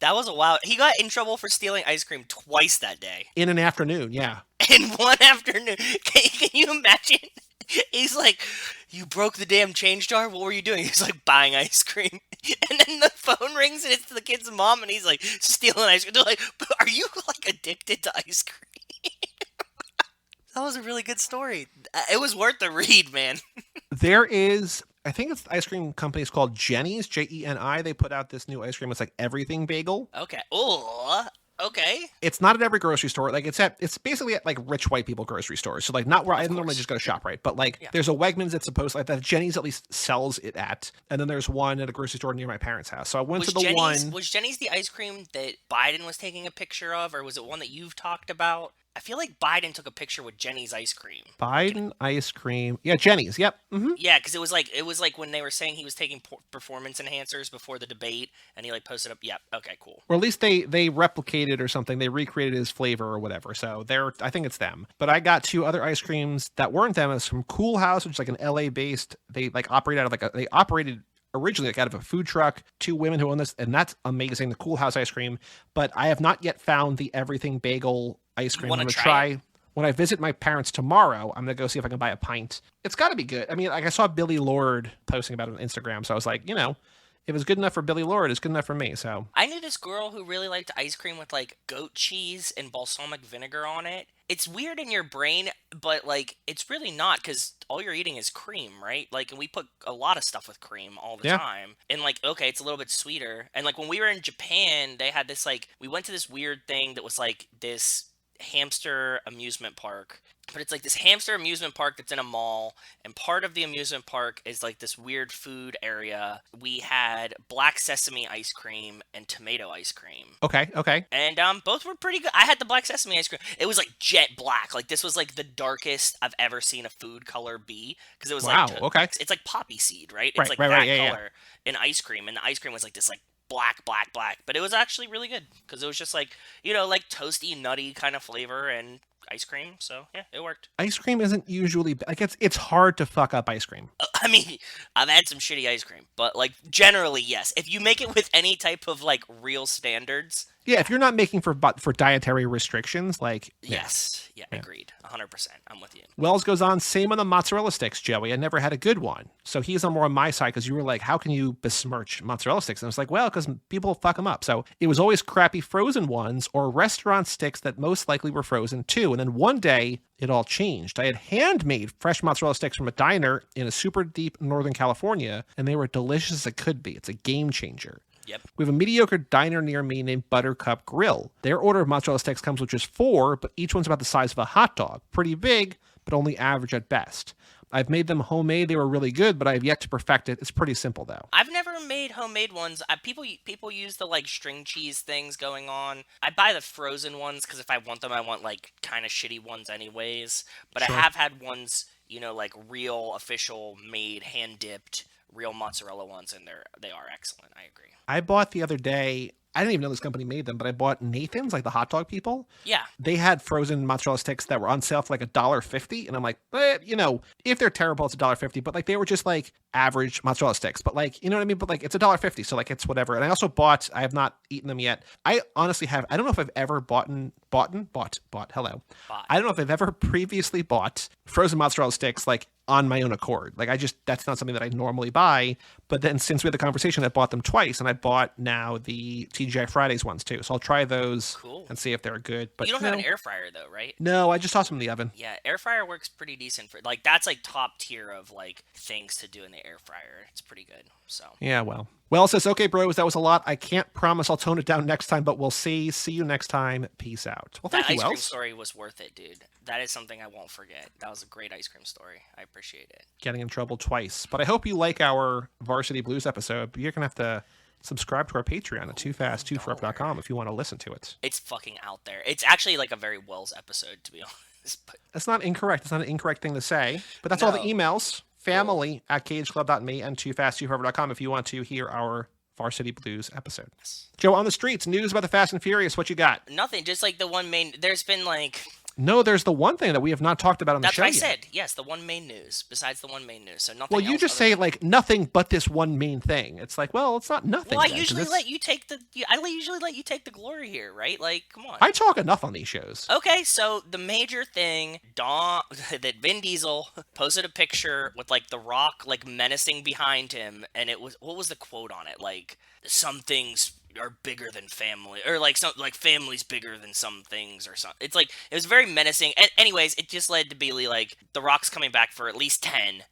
That was a wild. He got in trouble for stealing ice cream twice that day. In an afternoon, yeah. In one afternoon. Can you imagine? He's like, you broke the damn change jar? What were you doing? He's like, buying ice cream. And then the phone rings and it's the kid's mom and he's like, stealing ice cream. They're like, are you like addicted to ice cream? That was a really good story. It was worth the read, man. There is, I think it's the ice cream company is called Jenny's, Jeni. They put out this new ice cream. It's like everything bagel. Okay. Oh, okay. It's not at every grocery store. Like it's basically at like rich white people grocery stores. So like not where I normally just go to shop, right? But like there's a Wegmans that's supposed like that Jenny's at least sells it at. And then there's one at a grocery store near my parents' house. So I went to the one. Was Jenny's the ice cream that Biden was taking a picture of, or was it one that you've talked about? I feel like Biden took a picture with Jenny's ice cream. Biden ice cream. Yeah, Jenny's. Yep. Mm-hmm. Yeah, because it was like when they were saying he was taking performance enhancers before the debate, and he like posted up. Yep. Okay. Cool. Or at least they replicated or something. They recreated his flavor or whatever. So I think it's them. But I got 2 other ice creams that weren't them. It's from Cool House, which is like an LA based. They like operate out of they operated originally like out of a food truck, 2 women who own this, and that's amazing. The Cool House ice cream, but I have not yet found the Everything Bagel ice cream. I'm going to try when I visit my parents tomorrow. I'm going to go see if I can buy a pint. It's got to be good. I mean, like I saw Billy Lord posting about it on Instagram, so I was like, if it's good enough for Billy Lord, it's good enough for me. So I knew this girl who really liked ice cream with like goat cheese and balsamic vinegar on it. It's weird in your brain, but like it's really not because all you're eating is cream, right? Like, and we put a lot of stuff with cream all the time. And like, okay, it's a little bit sweeter. And like when we were in Japan, they had this like we went to this weird thing that was like this hamster amusement park. But it's like this hamster amusement park that's in a mall, and part of the amusement park is like this weird food area. We had black sesame ice cream and tomato ice cream. Okay. And both were pretty good. I had the black sesame ice cream. It was like jet black. Like this was like the darkest I've ever seen a food color be because it was okay. It's like poppy seed, right? It's like that color in ice cream, and the ice cream was like this like black, but it was actually really good because it was just like like toasty, nutty kind of flavor and ice cream. So yeah, it worked. Ice cream isn't usually like it's hard to fuck up ice cream. I mean, I've had some shitty ice cream, but like generally, yes. If you make it with any type of like real standards. Yeah, if you're not making for dietary restrictions, like yes, yeah, agreed, 100%. I'm with you. Wells goes on, same on the mozzarella sticks, Joey. I never had a good one, so he's on more on my side because you were like, how can you besmirch mozzarella sticks? And I was like, well, because people fuck them up. So it was always crappy frozen ones or restaurant sticks that most likely were frozen too. And then one day it all changed. I had handmade fresh mozzarella sticks from a diner in a super deep Northern California, and they were delicious as it could be. It's a game changer. Yep. We have a mediocre diner near me named Buttercup Grill. Their order of mozzarella sticks comes with just 4, but each one's about the size of a hot dog. Pretty big, but only average at best. I've made them homemade. They were really good, but I have yet to perfect it. It's pretty simple, though. I've never made homemade ones. People use the, like, string cheese things going on. I buy the frozen ones because if I want them, I want, like, kind of shitty ones anyways. But sure. I have had ones, like, real, official, made, hand-dipped, real mozzarella ones, and they are excellent. I agree. I bought the other day, I didn't even know this company made them, but I bought Nathan's, like the hot dog people. Yeah. They had frozen mozzarella sticks that were on sale for like $1.50. And I'm like, if they're terrible, it's $1.50. But like they were just like average mozzarella sticks. But like, you know what I mean? But like it's $1.50. So like it's whatever. And I also I have not eaten them yet. I honestly I don't know if I've ever bought. Hello. I don't know if I've ever previously bought frozen mozzarella sticks like on my own accord. Like that's not something that I normally buy. But then since we had the conversation, I bought them twice, and I bought now the TGI Fridays ones too. So I'll try those and see if they're good. But you don't have an air fryer though, right? No, I just tossed them in the oven. Yeah, air fryer works pretty decent for like that's like top tier of like things to do in the air fryer. It's pretty good. So yeah, well says, okay, bros, that was a lot. I can't promise I'll tone it down next time, but we'll see. See you next time. Peace out. Well, thank you, Wells. That ice cream story was worth it, dude. That is something I won't forget. That was a great ice cream story. I appreciate it. Getting in trouble twice. But I hope you like our Varsity Blues episode. But you're going to have to subscribe to our Patreon at toofast2forup.com if you want to listen to it. It's fucking out there. It's actually like a very Wells episode, to be honest. But... That's not incorrect. It's not an incorrect thing to say. But that's all the emails. Family at cageclub.me and toofast2forup.com if you want to hear our Varsity Blues episode. Yes. Joe, on the streets, news about the Fast and Furious. What you got? Nothing. Just like the one main. There's been like. No, there's the one thing that we have not talked about on the show yet. That's what I said. Yes, the one main news. Besides the one main news, so nothing. Well, you just say like nothing but this one main thing. It's like, well, it's not nothing. Well, I usually let you take the. I usually let you take the glory here, right? Like, come on. I talk enough on these shows. Okay, so the major thing, that Vin Diesel posted a picture with like The Rock like menacing behind him, and it was what was the quote on it? Like some things are bigger than family, or like some like family's bigger than some things, or something. It's like it was very menacing. And anyways, it just led to Bailey like The Rock's coming back for at least 10,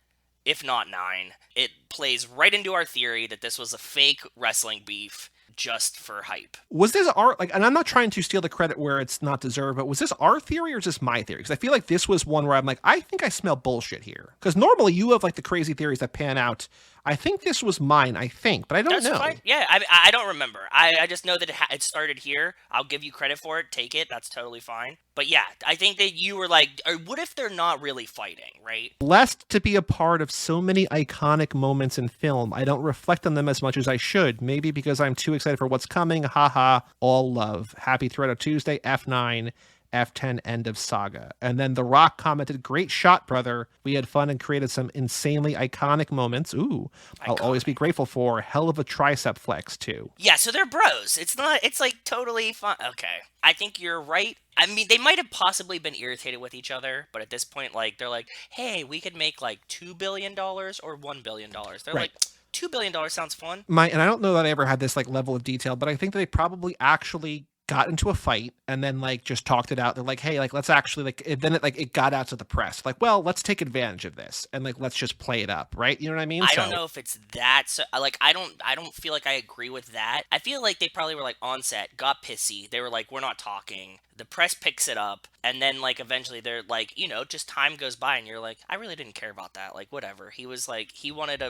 if not 9. It plays right into our theory that this was a fake wrestling beef just for hype. Was this our and I'm not trying to steal the credit where it's not deserved, but was this our theory or is this my theory? Because I feel like this was one where I'm like, I think I smell bullshit here. Because normally you have like the crazy theories that pan out. I think this was mine, but I don't know. Fine. Yeah, I don't remember. I just know that it started here. I'll give you credit for it. Take it. That's totally fine. But yeah, I think that you were like, or what if they're not really fighting, right? Blessed to be a part of so many iconic moments in film. I don't reflect on them as much as I should. Maybe because I'm too excited for what's coming. Haha. All love. Happy Thread of Tuesday, F9. F10 end of saga. And then The Rock commented, "Great shot, brother. We had fun and created some insanely iconic moments. Ooh, I'll always be grateful for. Hell of a tricep flex, too." Yeah, so they're bros. It's like totally fun. Okay. I think you're right. I mean, they might have possibly been irritated with each other, but at this point, like, they're like, hey, we could make like $2 billion or $1 billion. They're Right. like, $2 billion sounds fun. And I don't know that I ever had this like level of detail, but I think that they probably actually got into a fight and then like just talked it out. They're like, hey, like let's actually then it got out to the press. Like, well, let's take advantage of this and like let's just play it up, right? You know what I mean? I don't know if it's that. So, like, I don't feel like I agree with that. I feel like they probably were like on set, got pissy. They were like, we're not talking. The press picks it up, and then like eventually they're like, just time goes by, and you're like, I really didn't care about that. Like, whatever. He was like, he wanted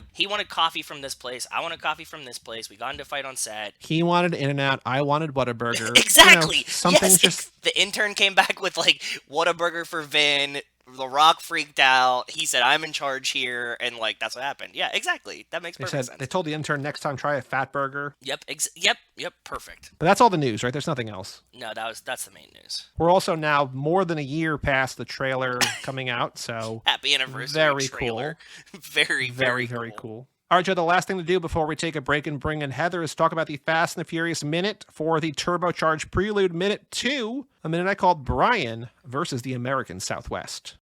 coffee from this place. I wanted coffee from this place. We got into a fight on set. He wanted In-N-Out. I wanted Whataburger. Exactly. Something yes, just. The intern came back with like Whataburger for Vin. The Rock freaked out. He said, "I'm in charge here," and like that's what happened. Yeah, exactly. That makes perfect sense. They told the intern next time try a fat burger. Yep. Yep. Perfect. But that's all the news, right? There's nothing else. No, that's the main news. We're also now more than a year past the trailer coming out, so happy anniversary! Very trailer. cool. Very cool. All right, Joe, the last thing to do before we take a break and bring in Heather is talk about the Fast and the Furious Minute for the Turbocharged Prelude Minute 2, a minute I called Brian versus the American Southwest.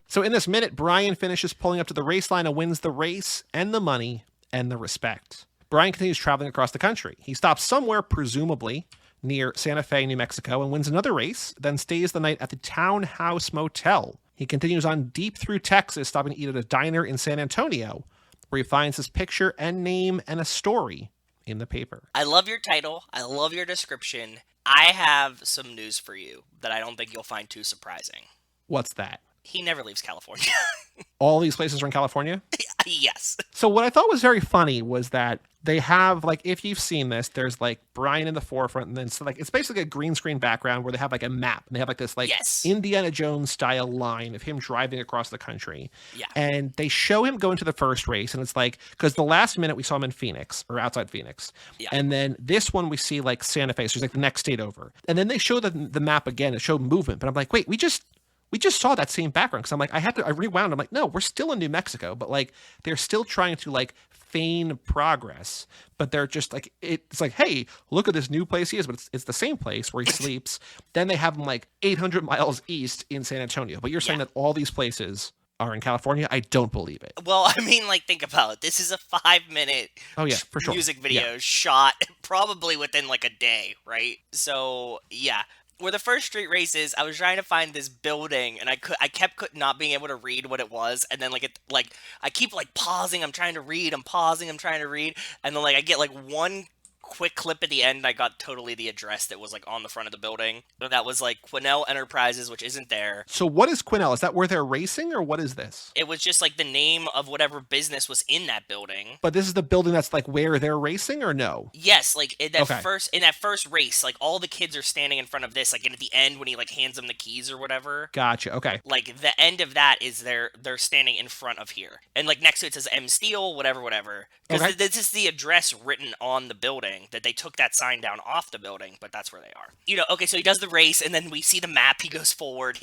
So in this minute, Brian finishes pulling up to the race line and wins the race and the money and the respect. Brian continues traveling across the country. He stops somewhere, presumably near Santa Fe, New Mexico, and wins another race, then stays the night at the Townhouse Motel. He continues on deep through Texas, stopping to eat at a diner in San Antonio, where he finds his picture and name and a story in the paper. I love your title. I love your description. I have some news for you that I don't think you'll find too surprising. What's that? He never leaves California. All these places are in California? Yes. So what I thought was very funny was that they have, like, if you've seen this, there's like Brian in the forefront, and then so like it's basically a green screen background where they have like a map, and they have like this like Indiana Jones style line of him driving across the country. Yeah. And they show him going to the first race, and it's like, because the last minute we saw him in Phoenix or outside Phoenix. Yeah. And then this one we see like Santa Fe, so it's like the next state over. And then they show the map again, it showed movement, but I'm like, wait, we just saw that same background. Because I'm like, I rewound. I'm like, no, we're still in New Mexico, but like they're still trying to like feign progress, but they're just like, it's like, hey, look at this new place he is, but it's the same place where he sleeps. Then they have him like 800 miles east in San Antonio. But you're saying that all these places are in California? I don't believe it. Well, I mean, like, think about it. This is a 5-minute for sure. music video shot probably within like a day, right? So yeah. Where the first street race is, I was trying to find this building, and I kept not being able to read what it was, and then I keep like pausing. I'm trying to read. I'm pausing. I'm trying to read, and then like I get like one quick clip at the end, and I got totally the address that was like on the front of the building. That was like Quinnell Enterprises, which isn't there. So what is Quinnell? Is that where they're racing, or what is this? It was just like the name of whatever business was in that building. But this is the building that's like where they're racing, or no? Yes, like in that first race, like all the kids are standing in front of this, like, and at the end when he like hands them the keys or whatever. Gotcha. Okay. Like the end of that is they're standing in front of here, and like next to it says M Steel, whatever. Because this is the address written on the building. building, that they took that sign down off the building, but that's where they are. Okay, so he does the race, and then we see the map. He goes forward.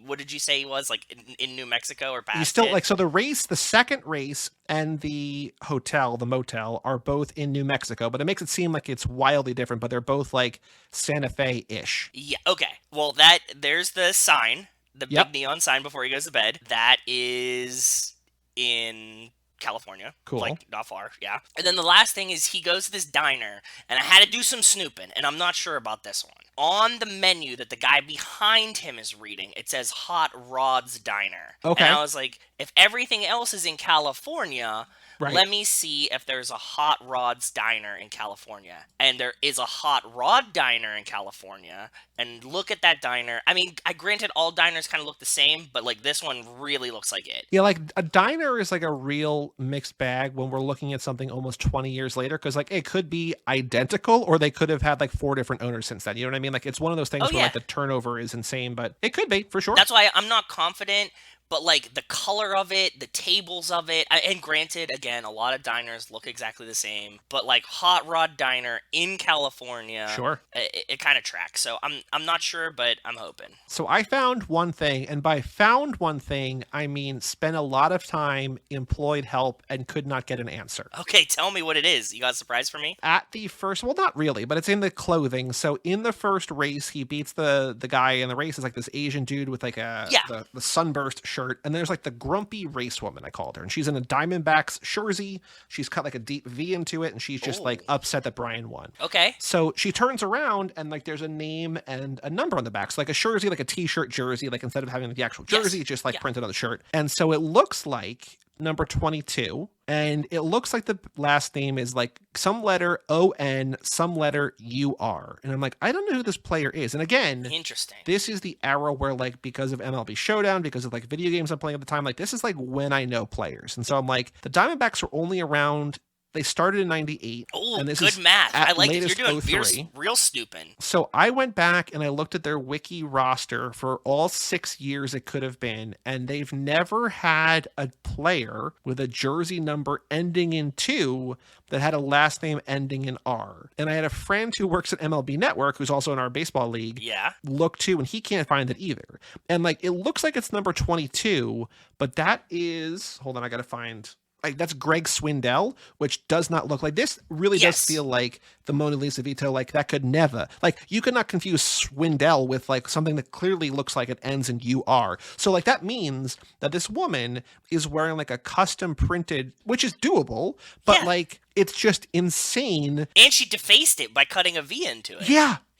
What did you say he was, like, in New Mexico or past He's still, it? like, so the second race and the motel, are both in New Mexico, but it makes it seem like it's wildly different, but they're both, like, Santa Fe-ish. Yeah, okay. Well, there's the sign, the Yep. big neon sign before he goes to bed. That is in California. Cool. Like, not far, yeah. And then the last thing is he goes to this diner, and I had to do some snooping, and I'm not sure about this one. On the menu that the guy behind him is reading, it says Hot Rod's Diner. Okay. And I was like, if everything else is in California, Right. let me see if there's a Hot Rod's Diner in California. And there is a Hot Rod Diner in California. And look at that diner. I mean, granted, all diners kind of look the same, but, like, this one really looks like it. Yeah, like, a diner is, like, a real mixed bag when we're looking at something almost 20 years later, because, like, it could be identical, or they could have had, like, 4 different owners since then. You know what I mean? Like, it's one of those things where, yeah. like, the turnover is insane, but it could be, for sure. That's why I'm not confident, but, like, the color of it, the tables of it, and granted, again, a lot of diners look exactly the same, but, like, Hot Rod Diner in California, Sure. it kind of tracks. So I'm not sure, but I'm hoping. So I found one thing, and by found one thing, I mean spent a lot of time, employed help, and could not get an answer. Okay, tell me what it is. You got a surprise for me? At the first, well, not really, but it's in the clothing. So in the first race, he beats the guy in the race. Is like this Asian dude with like the sunburst shirt. And there's like the grumpy race woman, I called her. And she's in a Diamondbacks jersey. She's cut like a deep V into it. And she's just like upset that Brian won. Okay. So she turns around and like there's a name and a number on the back. So like a jersey, like a t-shirt jersey, like instead of having the actual jersey, it's just like printed on the shirt. And so it looks like number 22. And it looks like the last name is like some letter O-N, some letter U-R. And I'm like, I don't know who this player is. And again, interesting. This is the era where like, because of MLB Showdown, because of like video games I'm playing at the time, like this is like when I know players. And so I'm like, the Diamondbacks were only around, they started in 98. Oh, and this good is math. I like it. latest You're doing 03. real snooping. So I went back and I looked at their wiki roster for all 6 years it could have been, and they've never had a player with a jersey number ending in 2 that had a last name ending in R. And I had a friend who works at MLB Network, who's also in our baseball league, look too, and he can't find it either. And like, it looks like it's number 22, but that is, hold on, I got to find... Like that's Greg Swindell, which does not look like this. Really does feel like the Mona Lisa Vito. Like that could never, like you could not confuse Swindell with like something that clearly looks like it ends in UR. So like that means that this woman is wearing like a custom printed, which is doable, but like it's just insane. And she defaced it by cutting a V into it.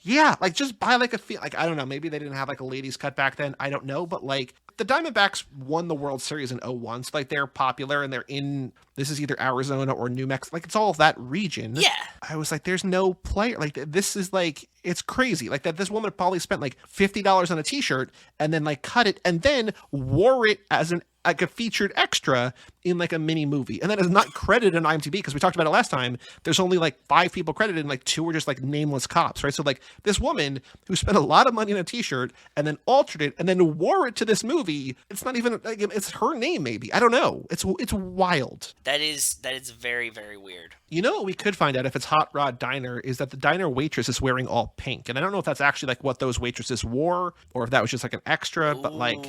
Yeah, like just buy like like I don't know, maybe they didn't have like a ladies cut back then, I don't know, but like the Diamondbacks won the World Series in 01, so like they're popular and they're in, this is either Arizona or New Mexico, like it's all of that region. Yeah. I was like, there's no player, like this is like, it's crazy, like that this woman probably spent like $50 on a t-shirt and then like cut it and then wore it as like a featured extra in like a mini movie. And that is not credited on IMDb because we talked about it last time. There's only like 5 people credited and like 2 were just like nameless cops, right? So like this woman who spent a lot of money on a t-shirt and then altered it and then wore it to this movie. It's not even like, it's her name maybe. I don't know. It's wild. That is very, very weird. You know what we could find out if it's Hot Rod Diner is that the diner waitress is wearing all pink. And I don't know if that's actually like what those waitresses wore or if that was just like an extra, but like,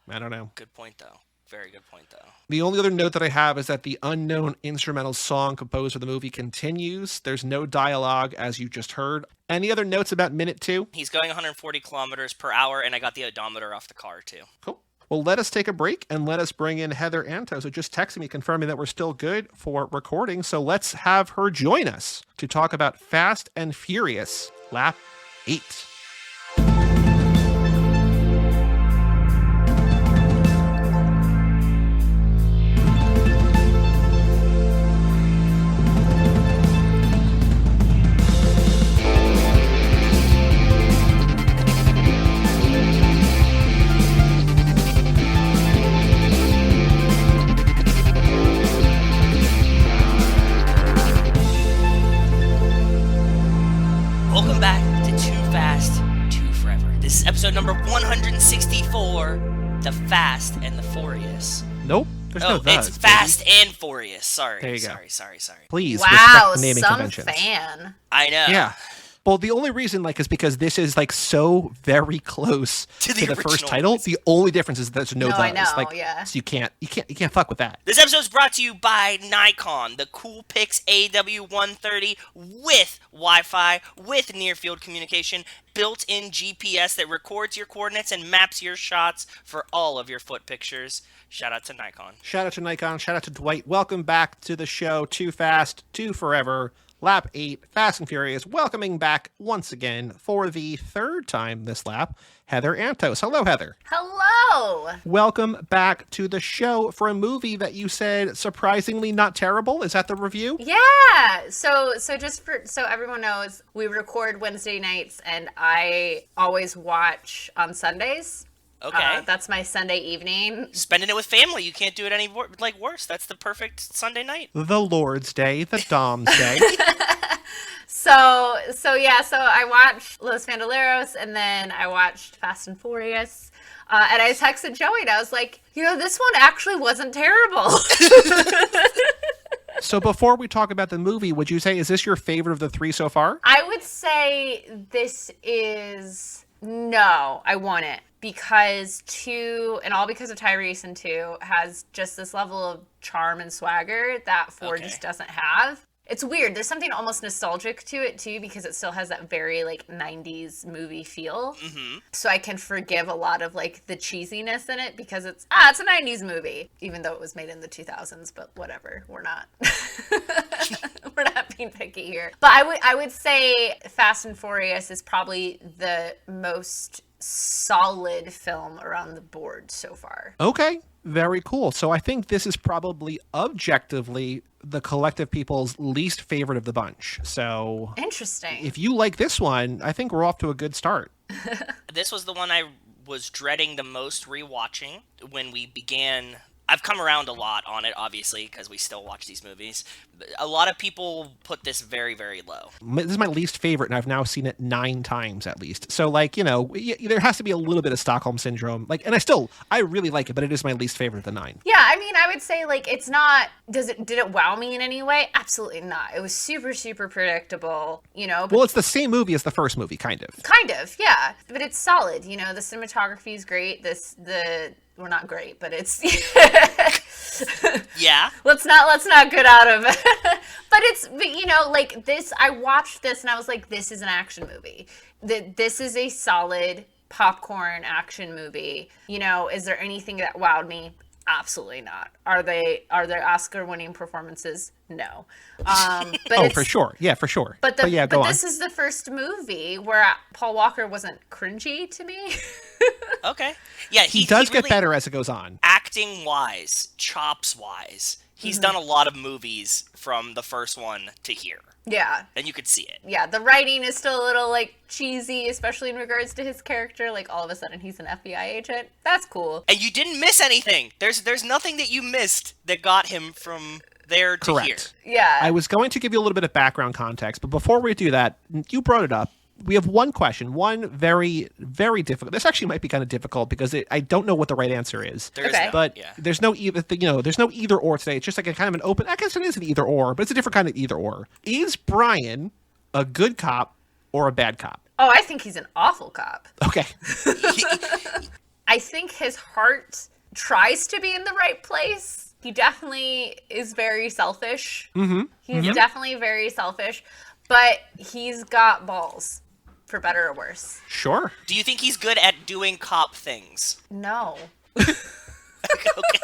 I don't know. Good point though. Very good point though. The only other note that I have is that the unknown instrumental song composed for the movie continues. There's no dialogue, as you just heard. Any other notes about minute 2? He's going 140 kilometers per hour, and I got the odometer off the car too. Cool. Well, let us take a break and let us bring in Heather Antos, who just texted me confirming that we're still good for recording. So let's have her join us to talk about Fast and Furious Lap 8. Welcome back to Too Fast, Too Forever. This is episode number 164, The Fast and the Furious. Nope. There's no it's thus, Fast baby. and Furious. Sorry. There you go. Sorry. Please Wow, respect the naming some conventions. fan. I know. Yeah. Well, the only reason, is because this is so very close To to the the first original title. movies. The only difference is there's no No, I those. know, yeah. So you can't fuck with that. This episode is brought to you by Nikon, the Coolpix AW130 with Wi-Fi, with near-field communication, built-in GPS that records your coordinates and maps your shots for all of your foot pictures. Shout out to Nikon. Shout out to Nikon. Shout out to Dwight. Welcome back to the show. Too Fast, Too Forever. Lap 8, Fast and Furious, welcoming back once again for the third time this lap, Heather Antos. Hello, Heather. Hello. Welcome back to the show for a movie that you said surprisingly not terrible. Is that the review? Yeah. So so everyone knows, we record Wednesday nights, and I always watch on Sundays. Okay. That's my Sunday evening. Spending it with family. You can't do it any worse. That's the perfect Sunday night. The Lord's Day, the Dom's Day. So I watched Los Bandoleros, and then I watched Fast and Furious. And I texted Joey, and I was like, this one actually wasn't terrible. So before we talk about the movie, would you say, is this your favorite of the three so far? I would say this is... No, I want it. Because 2, and all because of Tyrese, and 2 has just this level of charm and swagger that 4 just doesn't have. It's weird. There's something almost nostalgic to it too, because it still has that very 90s movie feel. Mm-hmm. So I can forgive a lot of the cheesiness in it, because it's a 90s movie, even though it was made in the 2000s. But whatever, we're not we're not being picky here. But I would say Fast and Furious is probably the most solid film around the board so far. Okay, very cool. So I think this is probably objectively the collective people's least favorite of the bunch. So Interesting. if you like this one, I think we're off to a good start. This was the one I was dreading the most rewatching when we began. I've come around a lot on it, obviously, because we still watch these movies. A lot of people put this very, very low. This is my least favorite, and I've now seen it 9 times at least. So, there has to be a little bit of Stockholm Syndrome. And I really like it, but it is my least favorite of the 9. Yeah, I mean, I would say it's not. Did it wow me in any way? Absolutely not. It was super, super predictable. But Well, it's the same movie as the first movie, kind of. kind of, yeah. But it's solid. The cinematography is great. Well, not great, but it's Yeah. let's not get out of it. But this, I watched this and I was like, this is an action movie. This is a solid popcorn action movie. Is there anything that wowed me? Absolutely not. Are there Oscar-winning performances? No. But For sure. Yeah, for sure. But yeah, go on. this is the first movie where Paul Walker wasn't cringy to me. Okay. Yeah, he does really, get better as it goes on. acting wise, chops wise. He's done a lot of movies from the first one to here, Yeah. and you could see it. Yeah, the writing is still a little cheesy, especially in regards to his character. All of a sudden he's an FBI agent. That's cool. And you didn't miss anything. There's nothing that you missed that got him from there to Correct. here. Yeah. I was going to give you a little bit of background context, but before we do that, you brought it up. We have one question, one very, very difficult. This actually might be kind of difficult because I don't know what the right answer is. There is Okay. no- But yeah. there's no there's no either or today. It's just a kind of an open. I guess it is an either or, but it's a different kind of either or. Is Brian a good cop or a bad cop? Oh, I think he's an awful cop. Okay. I think his heart tries to be in the right place. He definitely is very selfish. Mm-hmm. He's definitely very selfish, but he's got balls, for better or worse. Sure. Do you think he's good at doing cop things? No. Okay.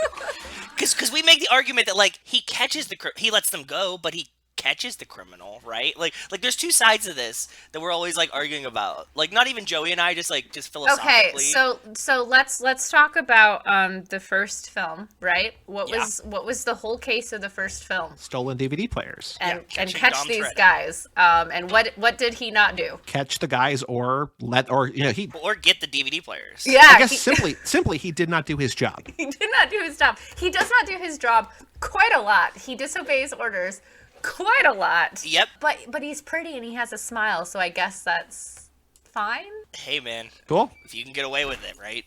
Because we make the argument that he catches he lets them go, but he catches the criminal, right? Like there's two sides of this that we're always arguing about. Not even Joey and I, just philosophically. Okay, so let's talk about the first film, right? What Yeah. was the whole case of the first film? Stolen DVD players. And catching catch Dom these Toretto. guys. And what did he not do? Catch the guys or he. Or get the DVD players. Yeah, I guess simply he did not do his job. he did not do his job. He does not do his job quite a lot. He disobeys orders quite a lot. Yep. But he's pretty and he has a smile, so I guess that's fine. Hey man, Cool. if you can get away with it, right?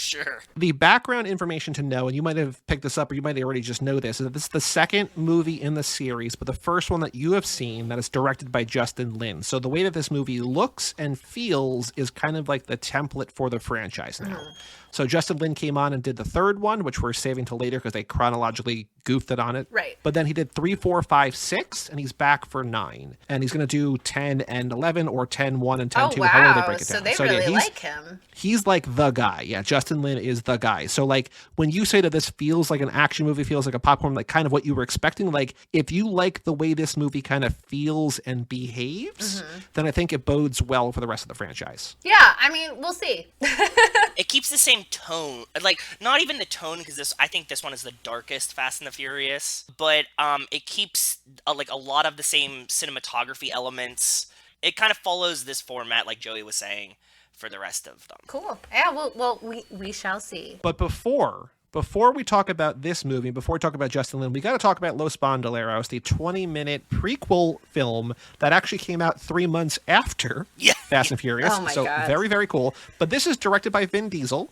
Sure. The background information to know, and you might have picked this up or you might already just know this, is that this is the second movie in the series, but the first one that you have seen that is directed by Justin Lin. So the way that this movie looks and feels is kind of like the template for the franchise now. So Justin Lin came on and did the third one, which we're saving till later because they chronologically goofed it on it. Right. But then he did 3, 4, 5, 6, and he's back for 9. And he's going to do 10 and 11 or 10, 1 and 10, Oh, 2, however they wow. break it So down. they yeah, really like him. He's like the guy. Yeah, Justin Lin is the guy. So like when you say that this feels like an action movie, feels like a popcorn, like kind of what you were expecting, like if you like the way this movie kind of feels and behaves, then I think it bodes well for the rest of the franchise. Yeah, I mean, we'll see. It keeps the same tone, like not even the tone, because I think this one is the darkest Fast and the Furious, but it keeps like a lot of the same cinematography elements. It kind of follows this format, like Joey was saying, for the rest of them. Cool. Yeah, well, we shall see. But before we talk about this movie, before we talk about Justin Lin, we got to talk about Los Bandoleros, the 20-minute prequel film that actually came out 3 months after Fast and Furious. Oh my so God. very, very cool. But this is directed by Vin Diesel.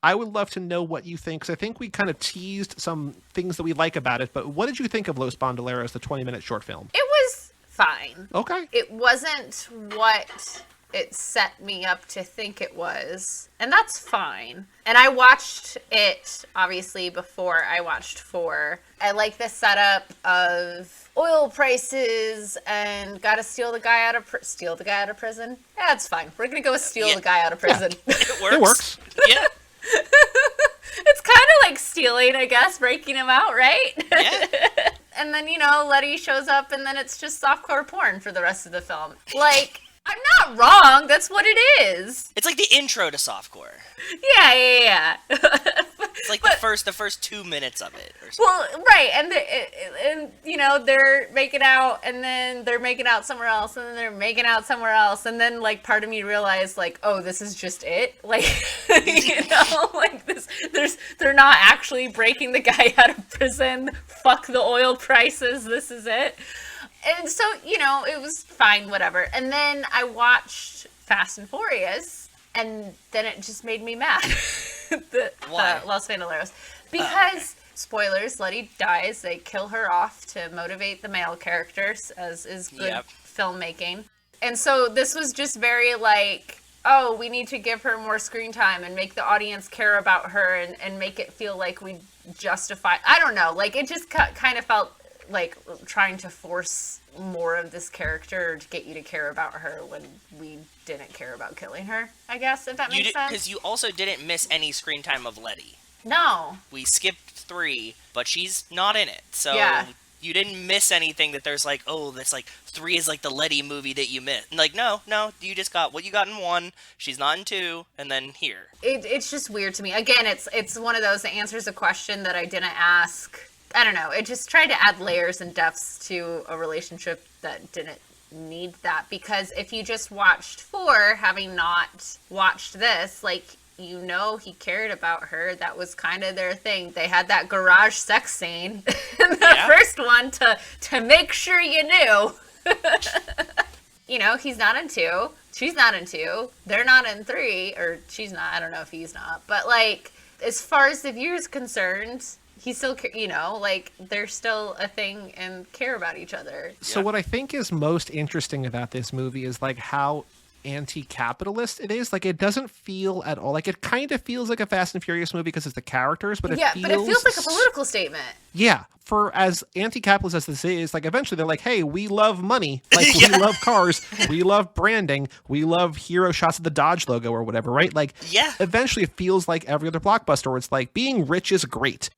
I would love to know what you think, because I think we kind of teased some things that we like about it. But what did you think of Los Bandoleros, the 20-minute short film? It was fine. Okay. It wasn't what it set me up to think it was, and that's fine. And I watched it obviously before I watched 4. I like the setup of oil prices and gotta steal the guy out of prison. Yeah, it's fine. We're gonna go with steal the guy out of prison. It works. It works. Yeah. It's kind of like stealing, I guess, breaking him out, right? Yeah. And then, Letty shows up, and then it's just softcore porn for the rest of the film. Like, I'm not wrong. That's what it is. It's like the intro to softcore. Yeah. It's like the first 2 minutes of it. Or something. Well, right, and they're making out, and then they're making out somewhere else, and then they're making out somewhere else, and then like part of me realized like, oh, this is just it, like, like they're not actually breaking the guy out of prison. Fuck the oil prices. This is it. And so, it was fine, whatever. And then I watched Fast and Furious, and then it just made me mad. the Los Bandoleros. Because, spoilers, Letty dies. They kill her off to motivate the male characters, as is good filmmaking. And so this was just very like, oh, we need to give her more screen time and make the audience care about her and make it feel like we justify. I don't know. Like, it just kind of felt like trying to force more of this character to get you to care about her when we didn't care about killing her, I guess, if that makes sense. Because you also didn't miss any screen time of Letty. No. We skipped 3, but she's not in it. So you didn't miss anything that there's like, oh, that's like 3 is like the Letty movie that you missed. Like, no, you just got what you got in 1. She's not in 2, and then here. It's just weird to me. Again, it's one of those that answers a question that I didn't ask. I don't know. It just tried to add layers and depths to a relationship that didn't need that. Because if you just watched 4, having not watched this, like, he cared about her. That was kind of their thing. They had that garage sex scene in the first one to make sure you knew. He's not in 2. She's not in 2. They're not in 3. Or she's not. I don't know if he's not. But, like, as far as the viewer's concerned, he's still, like, they're still a thing and care about each other. So what I think is most interesting about this movie is, like, how anti-capitalist it is. Like, it doesn't feel at all, like, it kind of feels like a Fast and Furious movie because it's the characters, but it feels like a political statement. Yeah. For as anti-capitalist as this is, like, eventually they're like, hey, we love money. Like, we love cars. We love branding. We love hero shots of the Dodge logo or whatever, right? Like, eventually it feels like every other blockbuster where it's like, being rich is great.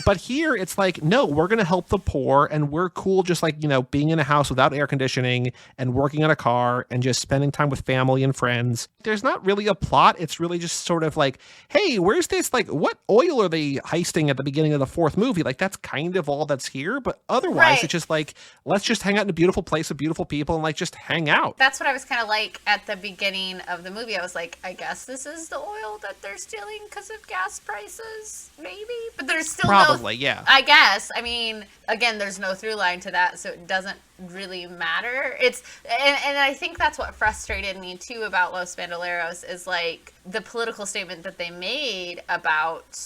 But here it's like, no, we're going to help the poor, and we're cool just like, being in a house without air conditioning and working on a car and just spending time with family and friends. There's not really a plot. It's really just sort of like, hey, where's this, like, what oil are they heisting at the beginning of the 4th movie? Like, that's kind of all that's here. But otherwise, it's just like, let's just hang out in a beautiful place with beautiful people and, like, just hang out. That's what I was kind of like at the beginning of the movie. I was like, I guess this is the oil that they're stealing because of gas prices, maybe? But there's still no Probably, yeah. I guess. I mean, again, there's no through line to that, so it doesn't really matter. And I think that's what frustrated me too about Los Bandoleros is like the political statement that they made about,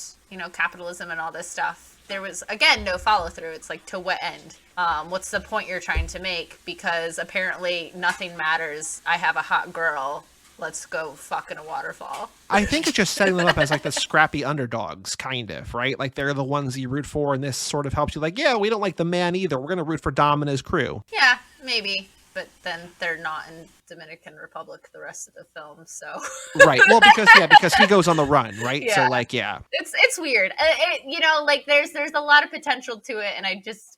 capitalism and all this stuff. There was, again, no follow through. It's like, to what end? What's the point you're trying to make? Because apparently nothing matters. I have a hot girl. Let's go fuck in a waterfall. I think it's just setting them up as like the scrappy underdogs, kind of, right? Like they're the ones you root for, and this sort of helps you. Like, yeah, we don't like the man either. We're going to root for Dom and his crew. Yeah, maybe. But then they're not in Dominican Republic the rest of the film, so. Right. Well, because he goes on the run, right? Yeah. So like, yeah. It's weird. There's a lot of potential to it, and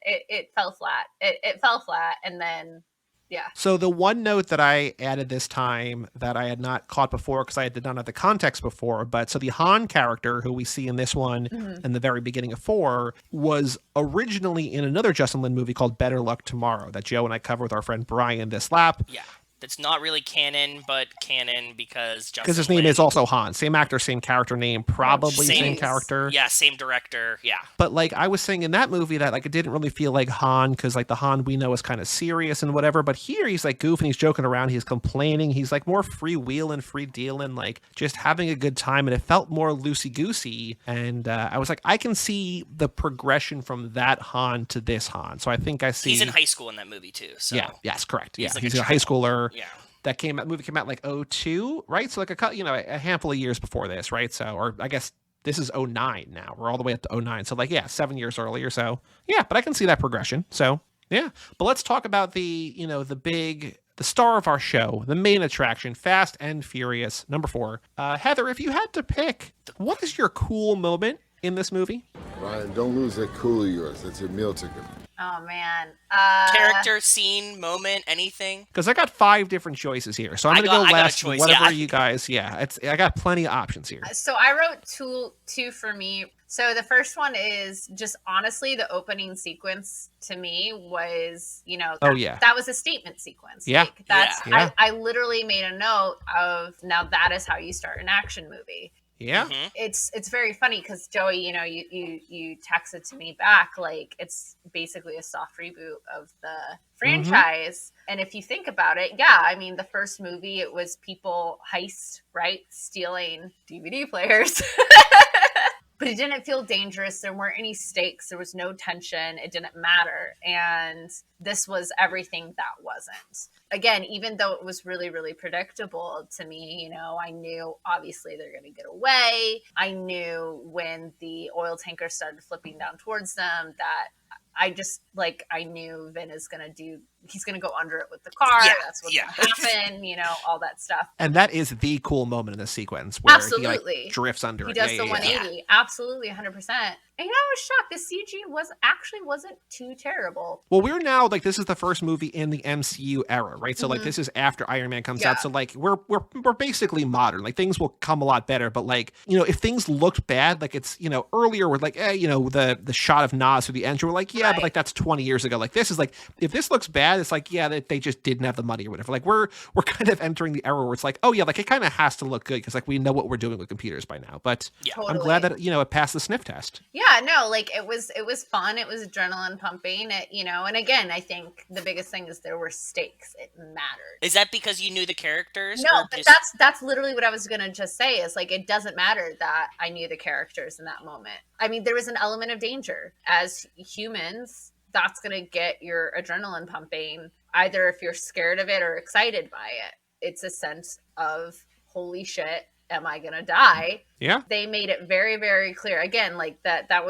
it fell flat. It fell flat, and then. Yeah. So the one note that I added this time that I had not caught before because I did not have the context before, but so the Han character who we see in this one in the very beginning of 4 was originally in another Justin Lin movie called Better Luck Tomorrow that Joe and I covered with our friend Brian this lap. Yeah. That's not really canon, but canon because his name is also Han. Same actor, same character name, probably same character. Yeah, same director. Yeah. But like I was saying in that movie that like it didn't really feel like Han because like the Han we know is kind of serious and whatever. But here he's like goofing, he's joking around, he's complaining, he's like more freewheeling, free dealing, like just having a good time. And it felt more loosey goosey. And I was like, I can see the progression from that Han to this Han. So I think I see. He's in high school in that movie too. So. Yeah. Yes. Correct. Yeah. Like he's a high schooler. Yeah. That movie came out like 2002, right? So like a handful of years before this, right? So, or I guess this is 2009 now. We're all the way up to 2009. So like, yeah, 7 years earlier. So yeah, but I can see that progression. So yeah, but let's talk about the star of our show, the main attraction, Fast and Furious, number 4. Heather, if you had to pick, what is your cool moment in this movie? Ryan, don't lose that cool of yours. That's your meal ticket. Oh, man. Character, scene, moment, anything? Because I got 5 different choices here. So I'm going to go last. Whatever you guys, I got plenty of options here. So I wrote two for me. So the first one is just honestly, the opening sequence to me was, that was a statement sequence. Yeah. Like, I literally made a note of, now that is how you start an action movie. Yeah. Mm-hmm. It's very funny because Joey, you texted to me back, like it's basically a soft reboot of the franchise. And if you think about it, yeah, I mean, the first movie, it was people heist, right? Stealing DVD players. But it didn't feel dangerous. There weren't any stakes. There was no tension. It didn't matter. And this was everything that wasn't. Again, even though it was really, really predictable to me, I knew obviously they're going to get away. I knew when the oil tanker started flipping down towards them that I knew Vin is going to he's going to go under it with the car. Yeah, that's what's going to happen, all that stuff. And that is the cool moment in the sequence where Absolutely. he drifts under he it. He does the 180. Yeah. Absolutely, 100%. And I was shocked. The CG wasn't too terrible. Well, we're now this is the first movie in the MCU era, right? So this is after Iron Man comes out. So we're basically modern. Like things will come a lot better. But if things looked bad, it's earlier with the shot of Nas through the engine, we're like, yeah, right. But that's 20 years ago. Like this is if this looks bad, it's like, yeah, they just didn't have the money or whatever. Like we're kind of entering the era where it's like, oh yeah, it kind of has to look good because we know what we're doing with computers by now. But Totally. I'm glad that it passed the sniff test. Yeah, no, it was fun. It was adrenaline pumping. And again, I think the biggest thing is there were stakes. It mattered. Is that because you knew the characters? No, but that's literally what I was gonna just say. Is it doesn't matter that I knew the characters in that moment. I mean, there was an element of danger. As humans, that's gonna get your adrenaline pumping. Either if you're scared of it or excited by it. It's a sense of holy shit. Am I gonna die? Yeah. They made it very, very clear. Again, it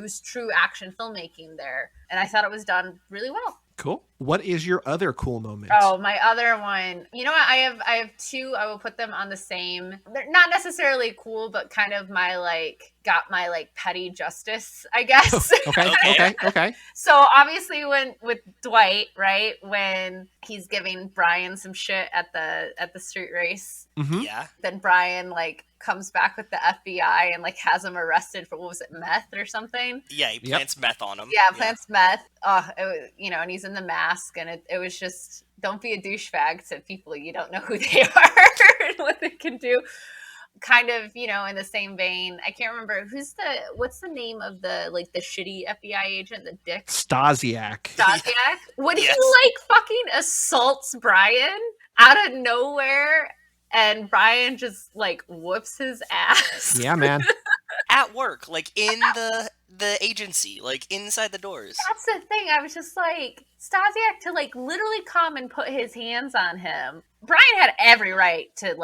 was true action filmmaking there. And I thought it was done really well. Cool. What is your other cool moment? Oh, my other one. You know what? I have 2. I will put them on the same. They're not necessarily cool, but kind of got my petty justice, I guess. Okay. So obviously with Dwight, right? When he's giving Brian some shit at the street race. Mm-hmm. Yeah. Then Brian comes back with the FBI and has him arrested for, what was it, meth or something? Yeah, he plants meth on him. Yeah, plants meth. And he's in the mask, and it was just, don't be a douchebag to people you don't know who they are and what they can do. kind of, in the same vein, I can't remember what's the name of the shitty FBI agent, the dick Stasiak. Stasiak. When Yes. he fucking assaults Brian out of nowhere, and Brian just whoops his ass. Yeah, man. At work, in the agency, inside the doors. That's the thing. I was just Stasiak to literally come and put his hands on him. Brian had every right to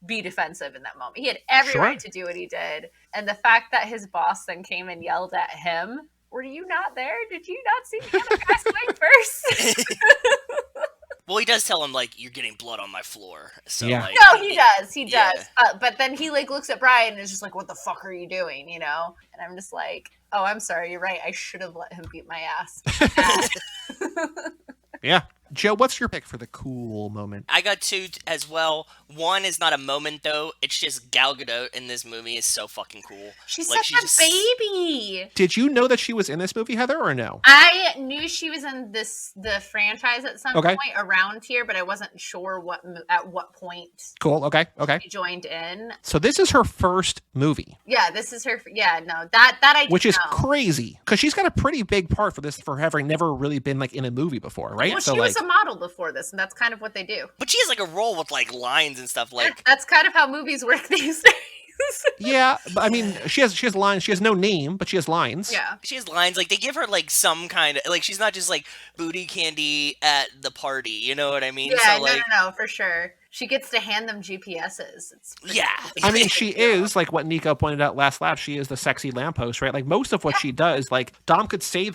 be defensive in that moment. He had every Sure. right to do what he did. And the fact that his boss then came and yelled at him, were you not there? Did you not see the other guy swing first? Well, he does tell him, you're getting blood on my floor. So, Yeah. No, he does. He Yeah. does. But then he looks at Brian and is just what the fuck are you doing? And I'm just oh, I'm sorry. You're right. I should have let him beat my ass. Yeah. Joe, what's your pick for the cool moment? I got two as well. One is not a moment, though. It's just Gal Gadot in this movie is so fucking cool. She's Like, such she's a just- baby. Did you know that she was in this movie, Heather, or no? I knew she was in the franchise at some Okay. point around here, but I wasn't sure at what point Cool. Okay. Okay. she joined in. So this is her first movie, Yeah, this is her. Yeah, no, that I did which is know. crazy because she's got a pretty big part for having never really been in a movie before, right? Well, so she was a model before this, and that's kind of what they do. But she has a role with lines and stuff. That's kind of how movies work these days. yeah, but I mean, she has lines. She has no name, but she has lines. Yeah. She has lines they give her some kind of she's not just booty candy at the party. You know what I mean? Yeah, So no, for sure. She gets to hand them GPSs. It's pretty yeah. I mean, she is what Nico pointed out last lap. She is the sexy lamppost, right? Most of what she does, Dom could say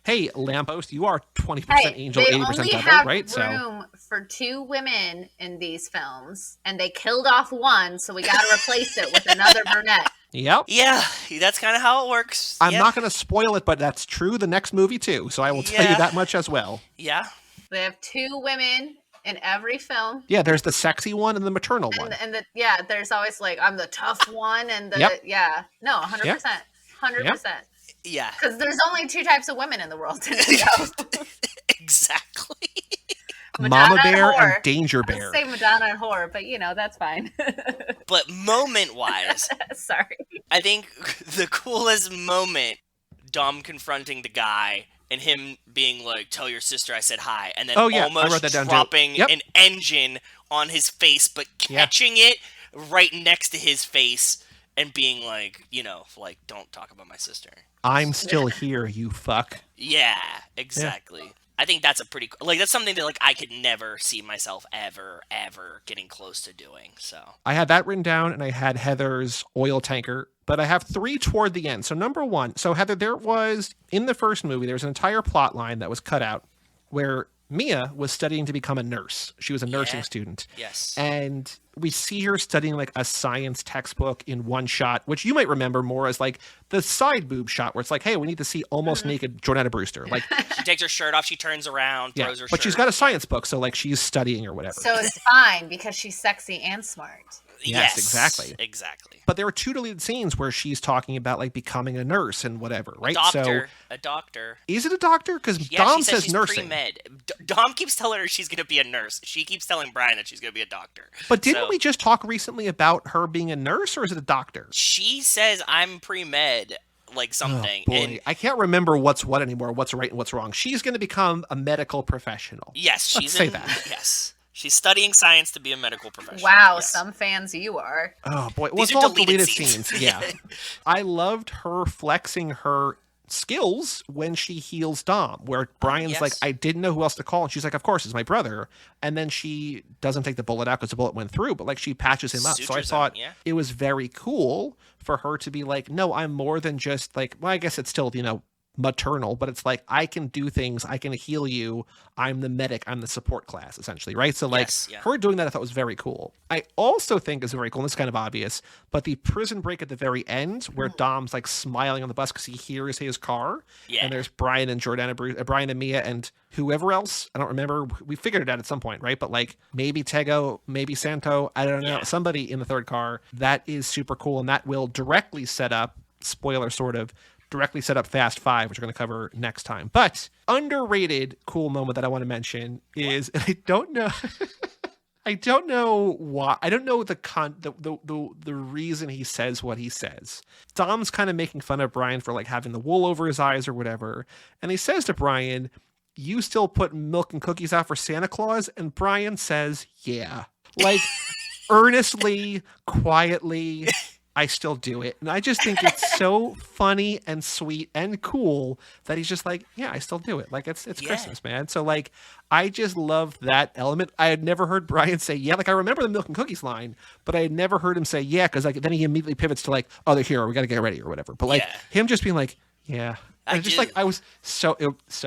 hey, lamppost, you are 20% angel, they 80% only devil, have right? So room for 2 women in these films, and they killed off one, so we got to replace it with another brunette. yep. Yeah, that's kind of how it works. I'm Yeah. not going to spoil it, but that's true the next movie too. So I will tell you Yeah. that much as well. Yeah. They have 2 women in every film. Yeah, there's the sexy one and the maternal one. And there's always I'm the tough one, and the Yep. yeah, no, 100%, 100%. Yeah. Because there's only 2 types of women in the world. So. Exactly. Mama Madonna and Bear whore. and Danger Let's Bear. say Madonna and whore, but that's fine. But moment-wise, Sorry. I think the coolest moment, Dom confronting the guy and him being tell your sister I said hi, and then Oh, yeah, I almost wrote that down, too. dropping Yep. an engine on his face, but Yeah. catching it right next to his face and being don't talk about my sister. I'm still here, you fuck. Yeah, exactly. I think that's a pretty that's something that I could never see myself ever getting close to doing. So I had that written down, and I had Heather's oil tanker, but I have 3 toward the end. So number 1, so Heather, there was, in the first movie, there was an entire plot line that was cut out where Mia was studying to become a nurse. She was a nursing Yeah. student. yes, And we see her studying a science textbook in one shot, which you might remember more as the side boob shot, where it's hey, we need to see almost naked Jordana Brewster. she takes her shirt off, she turns around, Yeah, throws her but shirt. she's got a science book, so she's studying or whatever. So it's fine because she's sexy and smart. Yes, exactly. Exactly. But there were 2 deleted scenes where she's talking about becoming a nurse and whatever, right? A doctor. So is it a doctor? Because Yeah, Dom she says she's nursing. pre-med. Dom keeps telling her she's going to be a nurse. She keeps telling Brian that she's going to be a doctor. But didn't So- we just talk recently about her being a nurse, or is it a doctor? She says I'm pre-med, something. Oh, boy, And I can't remember what's what anymore. What's right and what's wrong. She's going to become a medical professional. yes, Let's she's say in, that. Yes. She's studying science to be a medical professional. Wow, Yes. some fans you are. Oh boy, well, These it's are all deleted deleted scenes. scenes. Yeah, I loved her flexing her skills when she heals Dom, where Brian's yes. I didn't know who else to call, and she's of course it's my brother, and then she doesn't take the bullet out because the bullet went through, but she patches him up. So I Sutures him, thought yeah. it was very cool for her to be no, I'm more than just well, I guess it's still maternal, but it's I can do things, I can heal you, I'm the medic, I'm the support class essentially, right? So Yes, yeah. her doing that I thought was very cool. I also think is very cool, and it's kind of obvious, but the prison break at the very end where Dom's smiling on the bus because he hears his car, Yeah. and there's Brian and Brian and Mia and whoever else, I don't remember, we figured it out at some point, right? But maybe Tego, maybe Santo, I don't know, Yeah. somebody in the third car. That is super cool, and that will directly set up, spoiler sort of, directly set up Fast 5, which we're going to cover next time. But underrated cool moment that I want to mention is, and I don't know, I don't know why. I don't know the reason he says what he says. Dom's kind of making fun of Brian for like having the wool over his eyes or whatever. And he says to Brian, "You still put milk and cookies out for Santa Claus?" And Brian says, "Yeah." Like earnestly, quietly, I still do it. And I just think it's so funny and sweet and cool that he's just like, yeah, I still do it. Like it's Christmas, man. So like, I just love that element. I had never heard Brian say, yeah, like I remember the milk and cookies line, but I had never heard him say, yeah. Cause like, then he immediately pivots to like, oh, they're here. We got to get ready or whatever. But like him just being like, yeah. And just like, I was so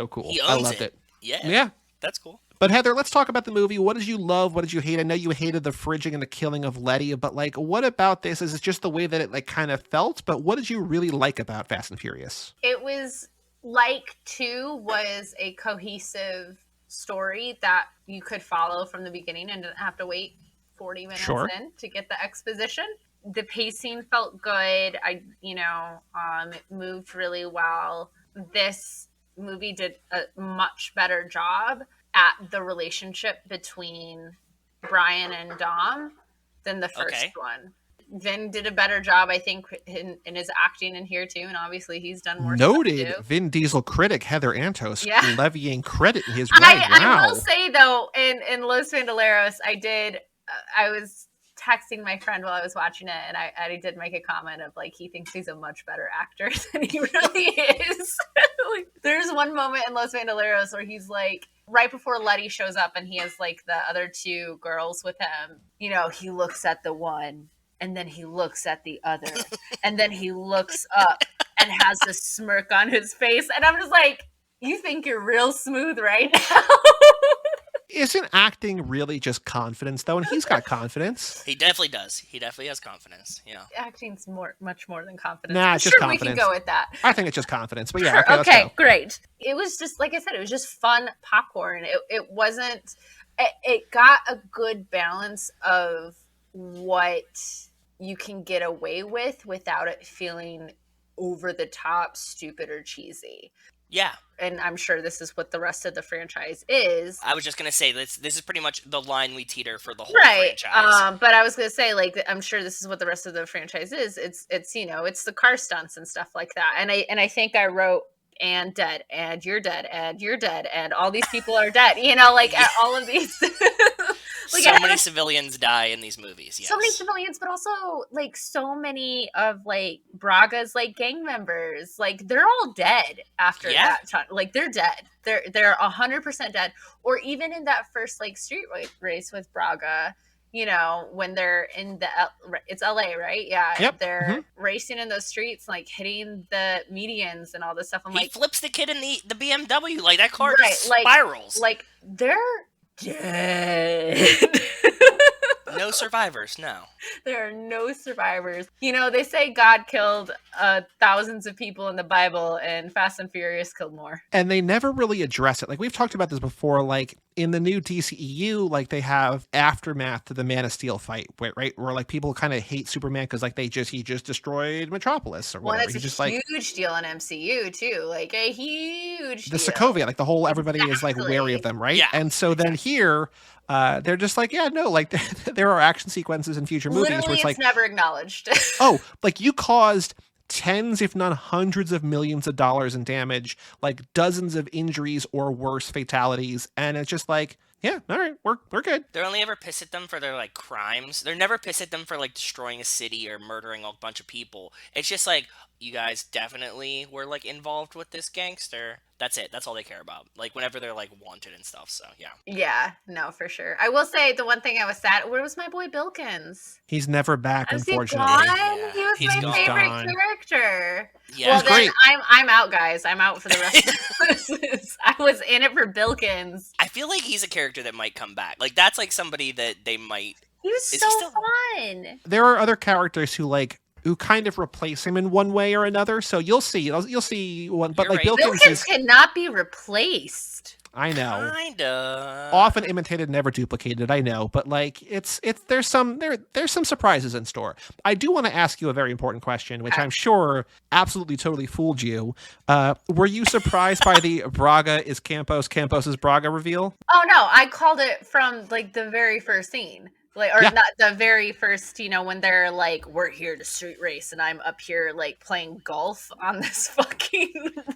cool. He I owns loved it. Yeah. That's cool. But Heather, let's talk about the movie. What did you love? What did you hate? I know you hated the fridging and the killing of Letty, but like, what about this? Is it just the way that it like kind of felt? But what did you really like about Fast and Furious? It was like 2 was a cohesive story that you could follow from the beginning and didn't have to wait 40 minutes in to get the exposition. The pacing felt good. It moved really well. This movie did a much better job at the relationship between Brian and Dom than the first one. Vin did a better job, I think, in his acting in here too, and obviously he's done more. Noted Vin Diesel critic Heather Antos levying credit in his way. I will say though, in Los Bandoleros, I was texting my friend while I was watching it, and I did make a comment of like he thinks he's a much better actor than he really is. Like, there's one moment in Los Bandoleros where he's like, right before Letty shows up and he has like the other 2 girls with him, he looks at the one and then he looks at the other and then he looks up and has a smirk on his face. And I'm just like, you think you're real smooth right now? Isn't acting really just confidence, though? And he's got confidence. He definitely does. He definitely has confidence. Yeah. Acting's much more than confidence. Nah, it's just confidence. We can go with that. I think it's just confidence. But yeah, okay, let's go. Great. It was just, like I said, it was just fun popcorn. It wasn't... It got a good balance of what you can get away with without it feeling over the top, stupid, or cheesy. Yeah. And I'm sure this is what the rest of the franchise is. I was just going to say, this is pretty much the line we teeter for the whole franchise. But I was going to say, like, I'm sure this is what the rest of the franchise is. It's it's the car stunts and stuff like that. And I think I wrote, and dead, and you're dead, and you're dead, and all these people are dead. All of these... Like, so many civilians die in these movies. Yes. So many civilians, but also like so many of like Braga's like gang members. Like they're all dead after that time. Like they're dead. They're 100% dead. Or even in that first like street race with Braga, when they're in it's LA, right? Yeah. Yep. They're racing in those streets, like hitting the medians and all this stuff. He flips the kid in the BMW. Like that car spirals. Like they're dead. No survivors, no. There are no survivors. They say God killed thousands of people in the Bible, and Fast and Furious killed more. And they never really address it. Like, we've talked about this before, like, in the new DCEU, like, they have aftermath to the Man of Steel fight, right? Where, like, people kind of hate Superman because, like, he just destroyed Metropolis or whatever. It's a huge deal in MCU, too. Like, a huge deal. The Sokovia, like, everybody is, like, wary of them, right? Yeah. And so then here... they're just like, yeah, no, like there are action sequences in future movies Literally, where it's like never acknowledged. Oh, like you caused tens, if not hundreds of millions of dollars in damage, like dozens of injuries or worse fatalities. And it's just like, yeah, all right, we're good. They're only ever pissed at them for their like crimes. They're never pissed at them for like destroying a city or murdering a bunch of people. It's just like, you guys definitely were like involved with this gangster. That's it. That's all they care about. Like whenever they're like wanted and stuff. So yeah. Yeah, no, for sure. I will say the one thing I was sad. Where was my boy Bilkins? He's never back, unfortunately. Yeah, he was my favorite character. Yeah, well, then I'm out, guys. I'm out for the rest of this. I was in it for Bilkins. I feel like he's a character that might come back. Like that's like somebody that they might. He was so fun. There are other characters who kind of replace him in one way or another. So you'll see one, but like right. Bilkins cannot be replaced. I know. Kinda. Often imitated, never duplicated. I know, but like it's there's some surprises in store. I do want to ask you a very important question, which I'm sure absolutely totally fooled you. Were you surprised by the Braga is Campos, Campos is Braga reveal? Oh no, I called it from like the very first scene. Like, or Yeah. not the very first, when they're like, we're here to street race and I'm up here like playing golf on this fucking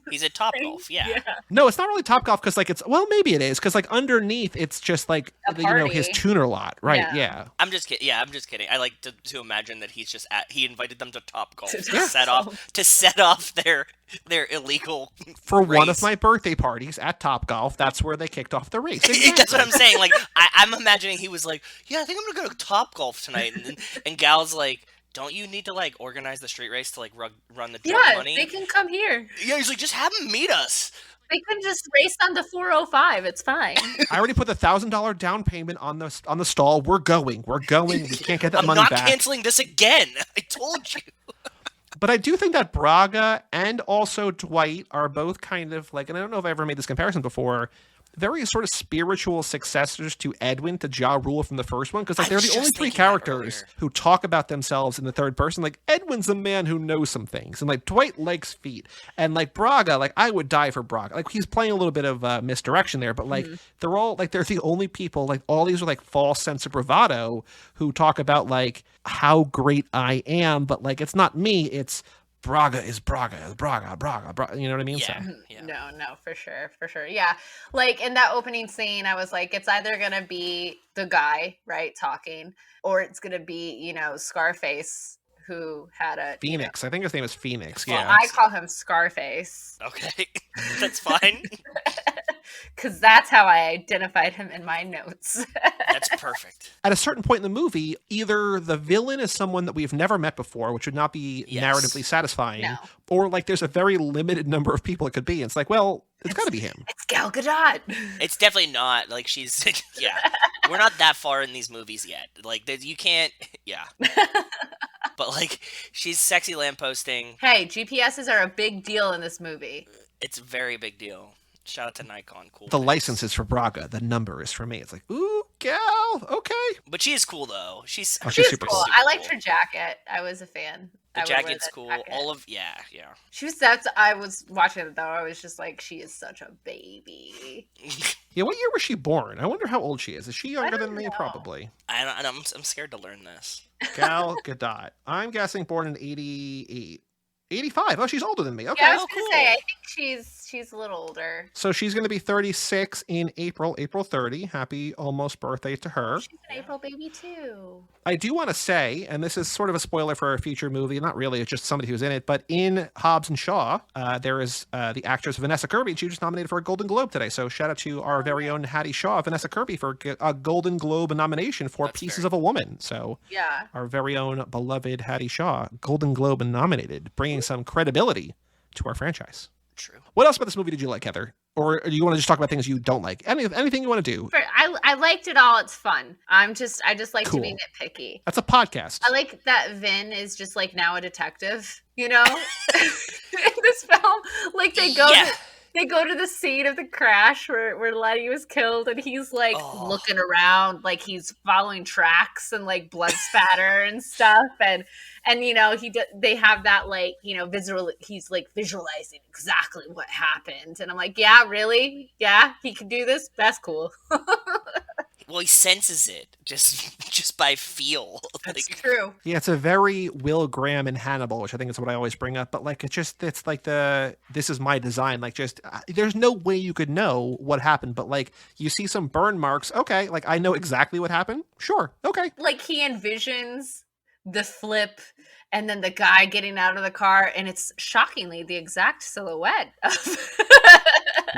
He's at Top thing. Golf, yeah. No, it's not really Topgolf because like maybe it is because like underneath it's just like A his party. tuner lot, right? Yeah. Yeah. I'm just kidding. Yeah, I'm just kidding. I like to imagine that he's just he invited them to Top Golf To to Top set off their illegal For one of race. my birthday parties at Topgolf, that's where they kicked off the race. That's what I'm saying. Like, I'm imagining he was like, "Yeah, I think I'm gonna go to Top Golf tonight," and Gal's like, "Don't you need to like organize the street race to like run the drug Yeah, money?" they can come here. Yeah, he's like, "Just have him meet us." They can just race on the 405. It's fine. I already put the $1,000 down payment on the stall. We're going. We can't get that I'm money not back. canceling this again. I told you. But I do think that Braga and also Dwight are both kind of like, and I don't know if I ever made this comparison before, very sort of spiritual successors to Edwin, to Ja Rule from the first one, because like I they're was the only just three thinking that characters earlier. who talk about themselves in the third person. Like Edwin's the man who knows some things, and like Dwight likes feet, and like Braga, like I would die for Braga. Like he's playing a little bit of misdirection there, but like they're all like they're the only people. Like all these are like false sense of bravado who talk about like how great I am, but like it's not me. It's Braga is Braga, Braga, Braga, Braga. You know what I mean? Yeah. So. Yeah. No, for sure. Yeah. Like in that opening scene, I was like, it's either going to be the guy, right, talking, or it's going to be, Scarface, who had a Phoenix. I think his name is Phoenix. Well, Yeah. I call him Scarface Okay, that's fine. because that's how I identified him in my notes. That's perfect. At a certain point in the movie, either the villain is someone that we've never met before, which would not be Yes. narratively satisfying, No. or like there's a very limited number of people it could be. It's like, well, it's got to be him. It's Gal Gadot. It's definitely not like she's. Yeah, we're not that far in these movies yet. Like you can't. Yeah, but like she's sexy lampposting. Hey, GPSs are a big deal in this movie. It's a very big deal. Shout out to Nikon. Cool. The pics. license is for Braga. The number is for me. It's like, ooh, gal, okay. But she is cool though. She's Oh, She's super cool. cool. I liked her jacket. I was a fan. The I would wear jacket's that cool. jacket. All of yeah. I was watching it though. I was just like, she is such a baby. Yeah, what year was she born? I wonder how old she is. Is she younger than don't me? know. Probably. I'm scared to learn this. Gal Gadot. I'm guessing born in 88. 85. Oh, she's older than me. Okay. Yeah, I was Oh, gonna cool. say, I think she's a little older. So she's going to be 36 in April 30. Happy almost birthday to her. She's an April baby too. I do want to say, and this is sort of a spoiler for a future movie, not really, it's just somebody who's in it, but in Hobbs and Shaw, there is the actress Vanessa Kirby, and she was just nominated for a Golden Globe today. So shout out to our very own Hattie Shaw, Vanessa Kirby, for a Golden Globe nomination for That's Pieces very of a Woman. So Yeah. our very own beloved Hattie Shaw, Golden Globe nominated, bringing some credibility to our franchise. True. What else about this movie did you like, Heather? Or do you want to just talk about things you don't like? Anything you want to do? I liked it all. It's fun. I just like to be Cool. nitpicky. That's a podcast. I like that Vin is just like now a detective, in this film. Like they go Yeah. to they go to the scene of the crash where Letty was killed, and he's like Oh. looking around, like he's following tracks and like blood spatter and stuff, and they have that like visual. He's like visualizing exactly what happened, and I'm like, yeah, really, yeah, he can do this. That's cool. Well, he senses it just by feel. That's Like, true. Yeah, it's a very Will Graham and Hannibal, which I think is what I always bring up. But like, it's like this is my design. Like, just there's no way you could know what happened. But like, you see some burn marks. Okay, like I know exactly what happened. Sure, okay. Like he envisions the flip and then the guy getting out of the car, and it's shockingly the exact silhouette of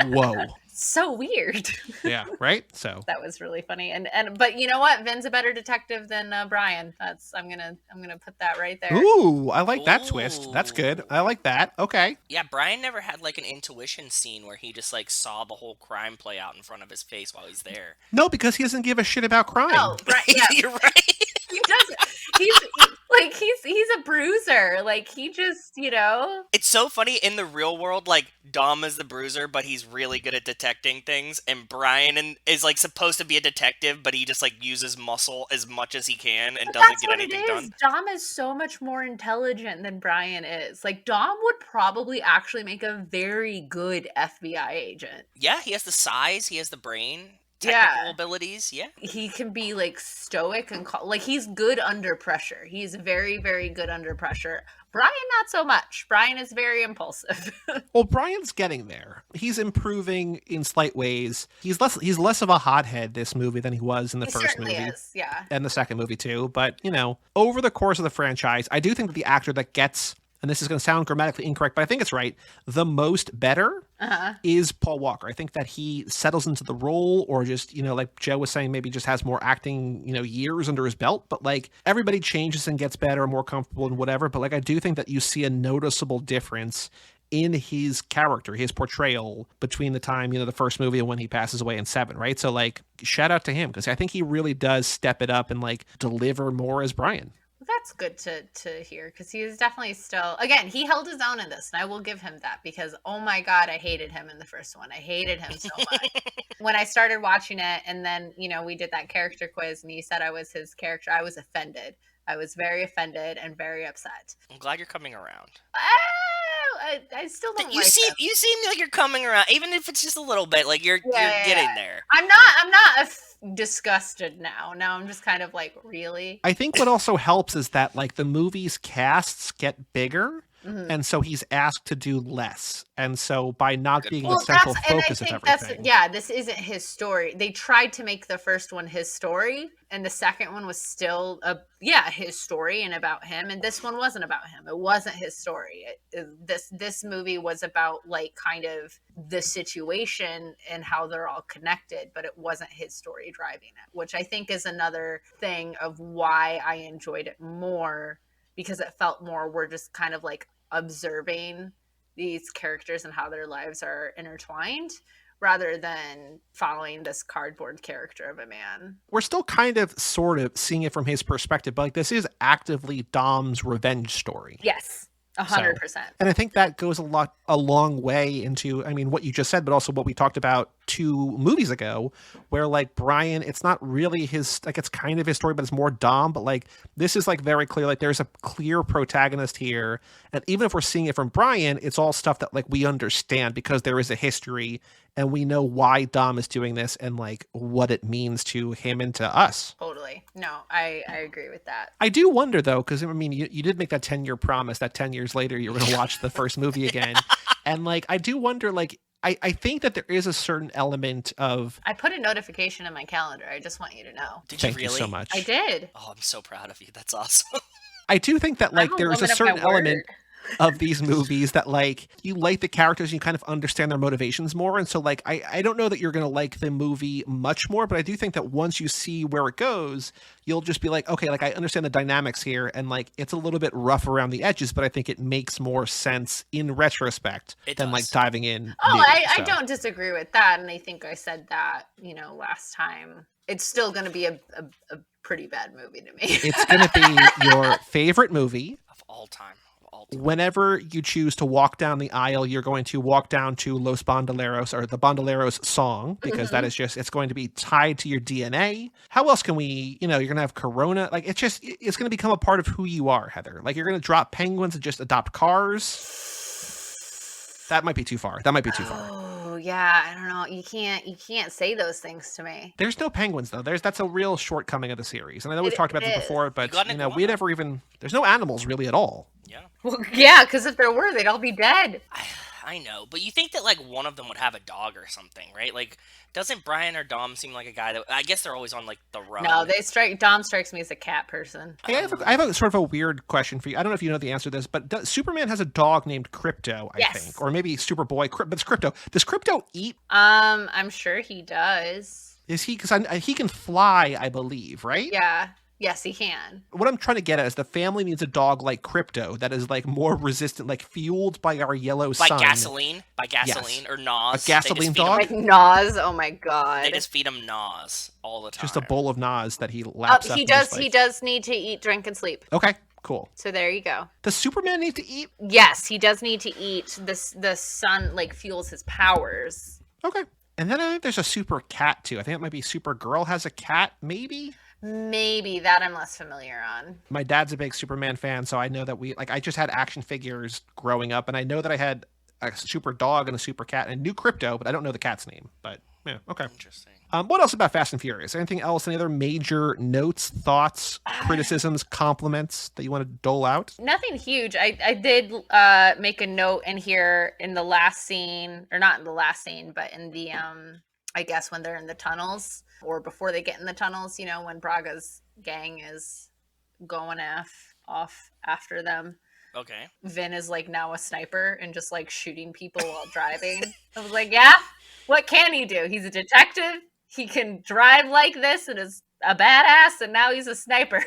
Whoa. so weird. Yeah, right. So That was really funny. And but you know what? Vin's a better detective than Brian. I'm gonna put that right there. ooh, I like that twist. That's good. I like that. Okay. yeah, Brian never had like an intuition scene where he just like saw the whole crime play out in front of his face while he's there. No, because he doesn't give a shit about crime. No, Brian, yeah, You're right. he doesn't. He's a bruiser. Like, he just, It's so funny in the real world, like Dom is the bruiser, but he's really good at detecting things, and Brian is like supposed to be a detective, but he just like uses muscle as much as he can and But doesn't that's get what anything it is. done. Dom is so much more intelligent than Brian is. Like, Dom would probably actually make a very good FBI agent. Yeah, he has the size, he has the brain, technical abilities. Yeah, He can be like stoic and like he's good under pressure. He's very, very good under pressure. Brian, not so much. Brian is very impulsive. Well, Brian's getting there. He's improving in slight ways. He's less of a hothead this movie than he was in the He first certainly movie. is, yeah. And the second movie too. But, over the course of the franchise, I do think that the actor that gets, and this is going to sound grammatically incorrect, but I think it's right, the most better is Paul Walker. I think that he settles into the role, or just, like Joe was saying, maybe just has more acting, years under his belt. But like everybody changes and gets better, more comfortable and whatever. But like I do think that you see a noticeable difference in his character, his portrayal between the time, the first movie and when he passes away in 7, right? So like shout out to him, because I think he really does step it up and like deliver more as Brian. That's good to hear, because he is definitely still, again, he held his own in this, and I will give him that, because oh my god, I hated him in the first one. I hated him so much. When I started watching it, and then we did that character quiz and he said I was his character, I was offended. I was very offended and very upset. I'm glad you're coming around. I still don't You like seem him. you seem like you're coming around, even if it's just a little bit. Like you're getting there. I'm not disgusted now. Now I'm just kind of like, really? I think what also helps is that like the movie's casts get bigger, and so he's asked to do less. And so by not being the central focus of everything. This isn't his story. They tried to make the first one his story, and the second one was still his story and about him, and this one wasn't about him. It wasn't his story. This movie was about like kind of the situation and how they're all connected, but it wasn't his story driving it, which I think is another thing of why I enjoyed it more, because it felt more we're just kind of like observing these characters and how their lives are intertwined, rather than following this cardboard character of a man. We're still kind of sort of seeing it from his perspective, but like this is actively Dom's revenge story. Yes, 100%. And I think that goes a long way into, what you just said, but also what we talked about 2 movies ago, where like Brian, it's not really his, like it's kind of his story, but it's more Dom. But like this is like very clear, like there's a clear protagonist here, and even if we're seeing it from Brian, it's all stuff that like we understand because there is a history, and we know why Dom is doing this and like what it means to him and to us. Totally. No, I agree with that. I do wonder though, because you did make that 10-year promise that 10 years later you're going to watch the first movie again. And like, I do wonder, like, I think that there is a certain element of... I put a notification in my calendar. I just want you to know. Did you Thank really? you so much. I did. Oh, I'm so proud of you. That's awesome. I do think that like there's a certain element of these movies that like you like the characters and you kind of understand their motivations more, and so like I don't know that you're gonna like the movie much more, but I do think that once you see where it goes, you'll just be like, okay, like I understand the dynamics here, and like it's a little bit rough around the edges, but I think it makes more sense in retrospect than like diving in. I don't disagree with that, and I think I said that last time. It's still gonna be a pretty bad movie to me. It's gonna be your favorite movie of all time. Whenever you choose to walk down the aisle, you're going to walk down to Los Bandoleros, or the Bandoleros song, because that is just, it's going to be tied to your DNA. How else can we, you're going to have Corona. Like, it's going to become a part of who you are, Heather. Like, you're going to drop penguins and just adopt cars. That might be too far. Oh yeah, I don't know. You can't say those things to me. There's no penguins though. That's a real shortcoming of the series. And I know we've talked about this before, but we never even, there's no animals really at all. Yeah. Well, yeah, because if there were, they'd all be dead. I know, but you think that like one of them would have a dog or something, right? Like, doesn't Brian or Dom seem like a guy that, I guess they're always on like the run? No, Dom strikes me as a cat person. Hey, I have a sort of a weird question for you. I don't know if you know the answer to this, but Superman has a dog named Crypto, I think, or maybe Superboy, but it's Crypto. Does Crypto eat? I'm sure he does. Is he? Because he can fly, I believe, right? Yeah. Yes, he can. What I'm trying to get at is the family needs a dog like Crypto that is like more resistant, like fueled by our yellow sun. By gasoline, yes. or Nas. A gasoline dog? Like Nas, oh my god. They just feed him Nas all the time. Just a bowl of Nas that he laps up. He does need to eat, drink, and sleep. Okay, cool. So there you go. Does Superman need to eat? Yes, he does need to eat. The sun like fuels his powers. Okay. And then I think there's a super cat too. I think it might be Supergirl has a cat, maybe? Maybe that I'm less familiar on. My dad's a big Superman fan, so I know that I just had action figures growing up, and I know that I had a super dog and a super cat and knew Crypto, but I don't know the cat's name. But yeah, okay. Interesting. What else about Fast and Furious? Anything else? Any other major notes, thoughts, criticisms, compliments that you want to dole out? Nothing huge. I did make a note in here in the last scene, or not in the last scene, but in the I guess when they're in the tunnels or before they get in the tunnels, you know, when Braga's gang is going off after them. Okay. Vin is like now a sniper and just like shooting people while driving. I was like, yeah, what can he do? He's a detective. He can drive like this and is a badass, and now he's a sniper.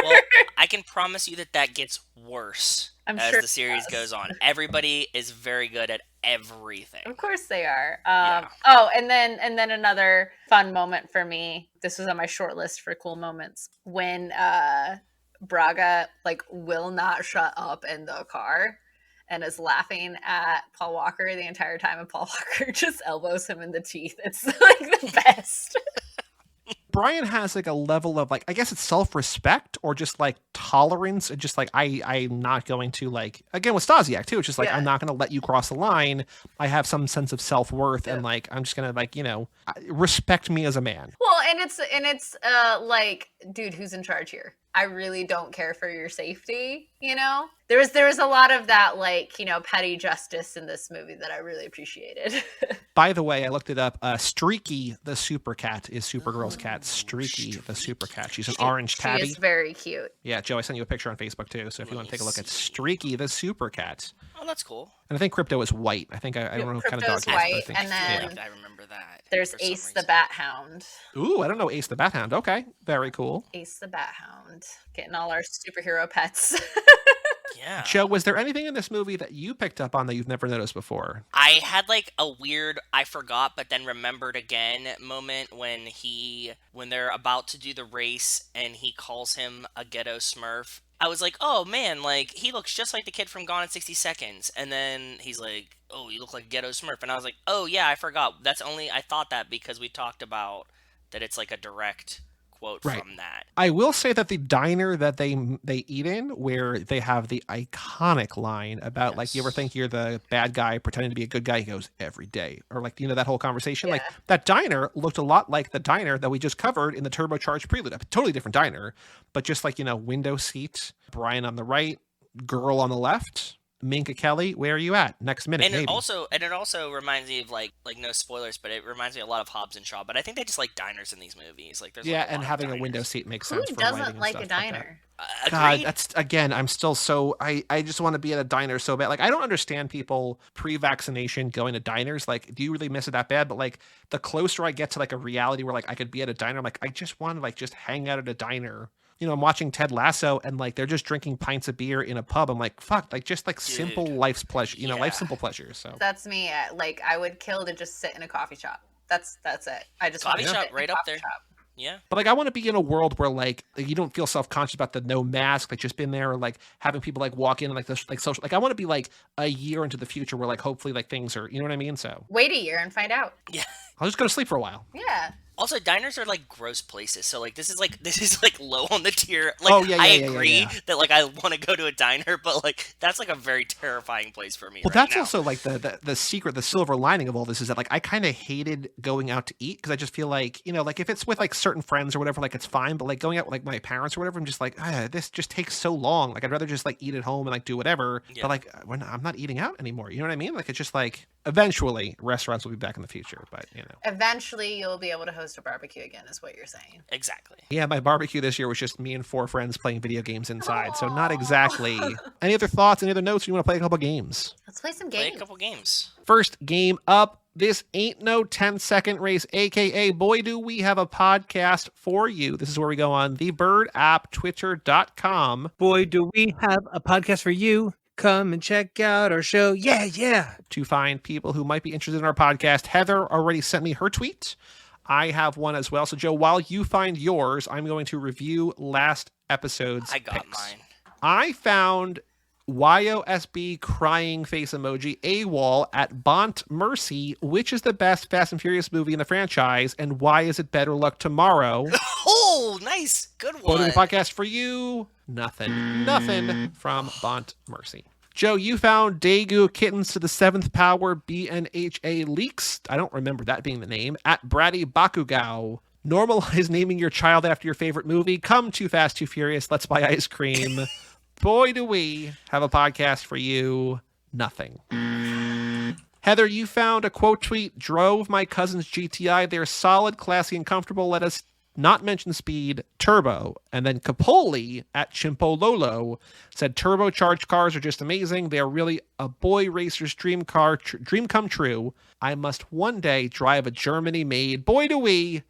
Well, I can promise you that gets worse I'm as sure the series it does. goes on. Everybody is very good at everything. Of course they are. Yeah. Oh, and then another fun moment for me. This was on my short list for cool moments when Braga like will not shut up in the car and is laughing at Paul Walker the entire time, and Paul Walker just elbows him in the teeth. It's like the best. Brian has like a level of like, I guess it's self-respect or just like tolerance, and just like I'm not going to, like, again with Stasiak too, it's just like, Yeah. I'm not going to let you cross the line. I have some sense of self-worth, and like I'm just gonna, like, you know, respect me as a man. Well, and it's like, dude, who's in charge here? I really don't care for your safety, you know? There was a lot of that, like, you know, petty justice in this movie that I really appreciated. By the way, I looked it up. Streaky the super cat is Supergirl's cat. Streaky the super cat. She's an orange tabby. She is very cute. Yeah, Joe, I sent you a picture on Facebook too. So if you want to take a look at Nice. Streaky the super cat. Oh, that's cool. And I think Crypto is white. I think I don't know what kind of dog Crypto's he is, but I white, think- and then- I remember that. There's for some Ace the reason. Bat Hound. Ooh, I don't know Ace the Bat Hound. Okay, very cool. Ace the Bat Hound. Getting all our superhero pets. Yeah. Joe, was there anything in this movie that you picked up on that you've never noticed before? I had like a weird I forgot but then remembered again moment when they're about to do the race and he calls him a ghetto smurf. I was like, oh man, like he looks just like the kid from Gone in 60 Seconds. And then he's like, oh, you look like a ghetto smurf. And I was like, oh yeah, I forgot. I thought that because we talked about that it's like a direct quote Right. from that. I will say that the diner that they eat in, where they have the iconic line about like, you ever Yes. think you're the bad guy pretending to be a good guy? He goes, every day. Or like, you know, that whole conversation. Like Yeah. that diner looked a lot like the diner that we just covered in the Turbocharged Prelude. A totally different diner, but just like, you know, window seat, Brian on the right, girl on the left. Minka Kelly, where are you at? Next minute, And maybe. it also reminds me of like no spoilers, but it reminds me a lot of Hobbs and Shaw. But I think they just like diners in these movies. Like there's Yeah, like, a and lot of having a diners. window seat makes Who sense for lighting doesn't and like stuff a like that. diner? God, Agreed. that's again. I'm still so I just want to be at a diner so bad. Like I don't understand people pre-vaccination going to diners. Like, do you really miss it that bad? But like the closer I get to like a reality where like I could be at a diner, I'm like I just want to like just hang out at a diner. You know, I'm watching Ted Lasso and like they're just drinking pints of beer in a pub. I'm like, fuck, like just like simple Dude. life's pleasure. You know, life's Yeah. simple pleasures. So That's me. Like, I would kill to just sit in a coffee shop. That's it. I just want Coffee to shop sit in a right up coffee there. shop. Yeah. But like I want to be in a world where like you don't feel self-conscious about the no mask, like just being there, or like having people like walk in and like this like social, like I want to be like a year into the future where like hopefully like things are, you know what I mean? So Wait a year and find out. I'll just go to sleep for a while. Yeah. Also, diners are like gross places, so like this is like low on the tier. Like Oh, yeah, I yeah, yeah, agree yeah. that like I want to go to a diner, but like that's like a very terrifying place for me. Well, right that's now. also like the secret, the silver lining of all this is that like I kind of hated going out to eat because I just feel like, you know, like if it's with like certain friends or whatever, like it's fine. But like going out with like my parents or whatever, I'm just like, this just takes so long. Like I'd rather just like eat at home and like do whatever. Yeah. But like I'm not eating out anymore. You know what I mean? Like it's just like eventually restaurants will be back in the future. But you know, Eventually, you'll be able to host a barbecue again, is what you're saying. Exactly. yeah, my barbecue this year was just me and 4 friends playing video games inside. So not exactly. Any other thoughts? Any other notes? You want to play a couple games? Let's play some Play games. a couple games. First game up. This ain't no 10-second race, aka boy, do we have a podcast for you. This is where we go on the Bird app, twitter.com Boy, do we have a podcast for you. Come and check out our show. Yeah, yeah. to find people who might be interested in our podcast. Heather already sent me her tweet. I have one as well. So, Joe, while you find yours, I'm going to review last episode's I got picks. mine. I found YOSB crying face emoji AWOL at Bont Mercy. Which is the best Fast and Furious movie in the franchise, and why is it Better Luck Tomorrow? Oh, nice. Good one. Voting podcast for you. Nothing from Bont Mercy. Joe, you found Daegu Kittens to the 7th Power BNHA Leaks. I don't remember that being the name. At Bratty Bakugao. Normalize naming your child after your favorite movie. Come Too Fast, Too Furious. Let's buy ice cream. Boy, do we have a podcast for you. Nothing. Heather, you found a quote tweet. Drove my cousin's GTI. They're solid, classy, and comfortable. Let us not mention speed. Turbo. And then Capoli at Chimpololo said turbocharged cars are just amazing. They are really a boy racer's dream car, dream come true. I must one day drive a Germany-made. Boy, do we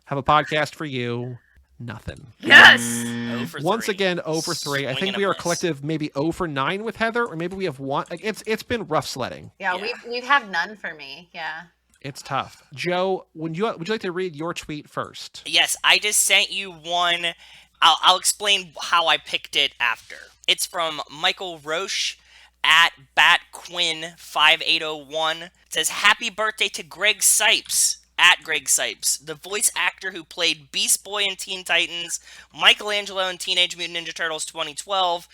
have a podcast for you. Nothing. Yes. 0 for Once 3. again, 0 for 3. I Swing think and a we are miss. collective maybe 0 for 9 with Heather, or maybe we have one. Like it's been rough sledding. Yeah, Yeah. we have none for me. Yeah. It's tough. Joe, would you like to read your tweet first? Yes, I just sent you one. I'll explain how I picked it after. It's from Michael Roche at BatQuinn5801. It says, "Happy birthday to Greg Sipes." At Greg Sipes, the voice actor who played Beast Boy in Teen Titans, Michelangelo in Teenage Mutant Ninja Turtles 2012,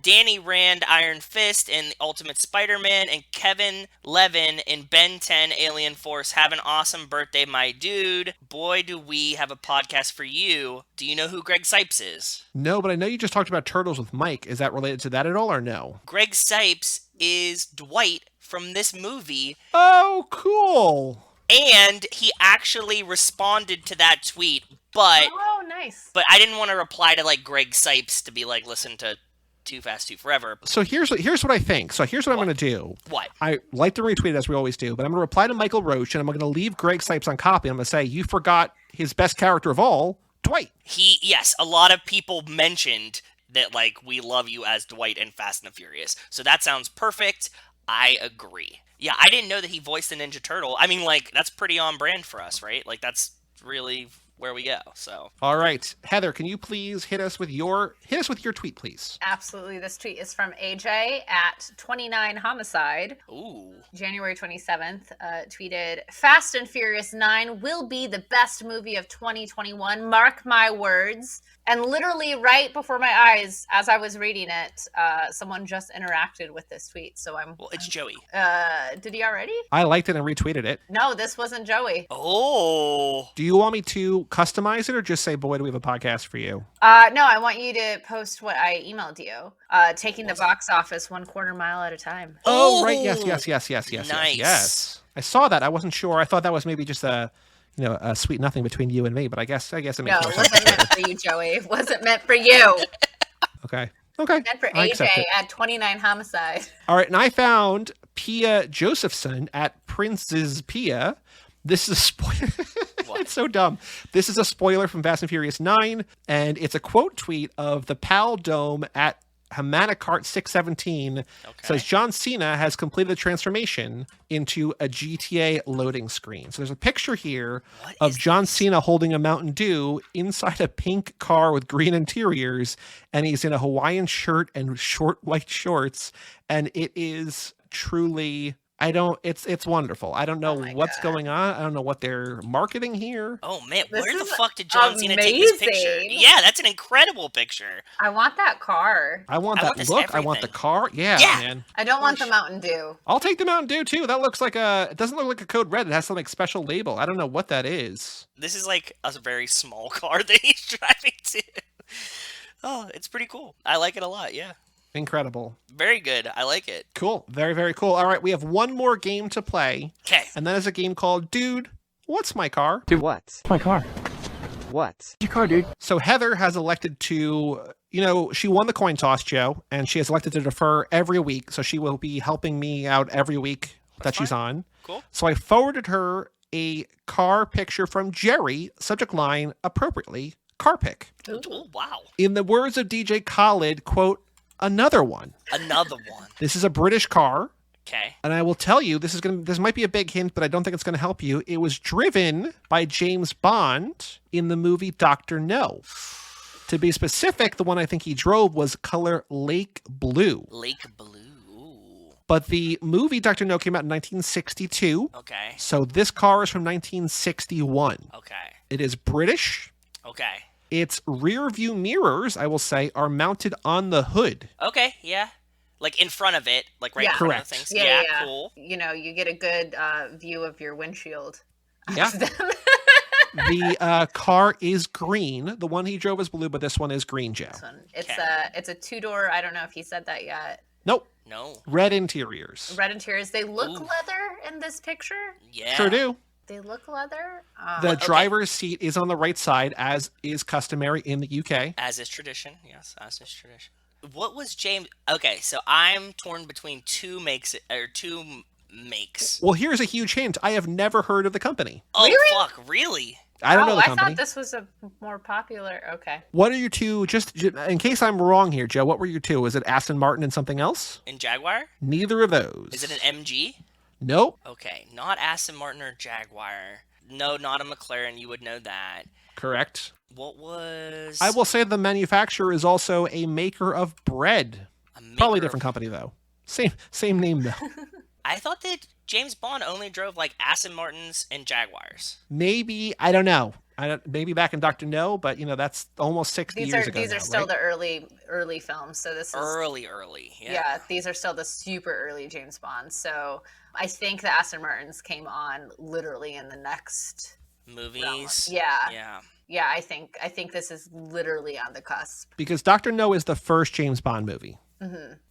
Danny Rand Iron Fist in Ultimate Spider-Man, and Kevin Levin in Ben 10 Alien Force. Have an awesome birthday, my dude. Boy, do we have a podcast for you. Do you know who Greg Sipes is? No, but I know you just talked about Turtles with Mike. Is that related to that at all, or no? Greg Sipes is Dwight from this movie, Oh, cool. and he actually responded to that tweet, but Oh, nice. I didn't want to reply to like Greg Sipes to be like, listen to Too Fast, Too Forever. So here's what I think. So here's what I'm going to do. What? I like to retweet it as we always do, but I'm going to reply to Michael Roche, and I'm going to leave Greg Sipes on copy. I'm going to say, you forgot his best character of all, Dwight. Yes, a lot of people mentioned that like we love you as Dwight in Fast and the Furious. So that sounds perfect. I agree. Yeah, I didn't know that he voiced the Ninja Turtle. I mean, like, that's pretty on brand for us, right? Like, that's really where we go. So All right, Heather, can you please hit us with your tweet, please? Absolutely. This tweet is from AJ at 29 Homicide. ooh. January 27th, tweeted, Fast and Furious 9 will be the best movie of 2021. Mark my words. And literally right before my eyes, as I was reading it, someone just interacted with this tweet. So Well, it's Joey. did he already? I liked it and retweeted it. No, this wasn't Joey. Oh. Do you want me to customize it or just say, boy, do we have a podcast for you? No, I want you to post what I emailed you. Taking the box office 1/4 mile at a time. Oh, right. Yes. Nice. I saw that. I wasn't sure. I thought that was maybe just a sweet nothing between you and me, but I guess it makes No, more it sense. wasn't meant for you, Joey. It wasn't meant for you. Okay. Meant for I accept AJ it. at 29 Homicide. All right, and I found Pia Josephson at Prince's Pia. This is a spoiler. It's so dumb. This is a spoiler from Fast and Furious 9, and it's a quote tweet of the PAL Dome at Hamanakart 617. Says John Cena has completed the transformation into a GTA loading screen. So there's a picture here of John Cena holding a Mountain Dew inside a pink car with green interiors, and he's in a Hawaiian shirt and short white shorts, and it is truly it's wonderful. I don't know what's going on. I don't know what they're marketing here. Oh man, This where the is fuck did John Cena take this picture? amazing. Yeah, that's an incredible picture. I want that car. I want I that want this look. I want the everything. car. Yeah, Yeah. man. I don't want the Mountain Dew. I'll take the Mountain Dew too. That looks like it doesn't look like a Code Red. It has some like special label. I don't know what that is. This is like a very small car that he's driving to. Oh, it's pretty cool. I like it a lot, yeah. Incredible. Very good. I like it. Cool. Very, very cool. All right, we have one more game to play, Okay. and that is a game called Dude, What's My Car? Dude, what? My car. What? Your car, dude. So Heather has elected to, she won the coin toss, Joe, and she has elected to defer every week. So she will be helping me out every week that she's on. Cool. So I forwarded her a car picture from Jerry, subject line, appropriately, car pic. Oh, wow. In the words of DJ Khaled, quote, another one. Another one. This is a British car. Okay. And I will tell you, this might be a big hint, but I don't think it's going to help you. It was driven by James Bond in the movie Dr. No. To be specific, the one I think he drove was color Lake Blue. Lake Blue. Ooh. But the movie Dr. No came out in 1962. Okay. So this car is from 1961. Okay. It is British. Okay. Its rear view mirrors, I will say, are mounted on the hood. Okay. Yeah. Like in front of it, like right Yeah. in front Correct. of things. Yeah. Cool. You know, you get a good view of your windshield. Yeah. The car is green. The one he drove is blue, but this one is green, Joe. This one. It's Okay. it's a 2-door. I don't know if he said that yet. Nope. No. Red interiors. Red interiors. They look Ooh. leather in this picture. Yeah. Sure do. They look leather. The okay. driver's seat is on the right side, as is customary in the UK. As is tradition. Yes, as is tradition. What was James? Okay, so I'm torn between two makes. Well, here's a huge hint. I have never heard of the company. Oh Really? fuck! Really? I don't know the I company. thought this was a more popular. Okay. What are your two, just in case I'm wrong here, Joe, what were your two? Is it Aston Martin and something else? In Jaguar? Neither of those. Is it an MG? Nope. Okay, not Aston Martin or Jaguar. No, not a McLaren. You would know that. Correct. What was? I will say the manufacturer is also a maker of bread. a maker Probably a of- different company, though. Same name, though. I thought that James Bond only drove like Aston Martins and Jaguars. Maybe, I don't know. Maybe back in Dr. No, but, that's almost 60 These years are ago these now, are still right? the early films. So this is Early. yeah. These are still the super early James Bond. So I think the Aston Martins came on literally in the next Movies. Yeah. Yeah. Yeah, I think this is literally on the cusp. Because Dr. No is the first James Bond movie.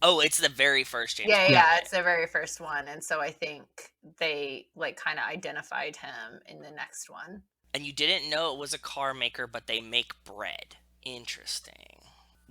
Oh, it's the very first James Yeah, Bond. yeah, it's the very first one, and so I think they kind of identified him in the next one. And you didn't know it was a car maker, but they make bread. Interesting.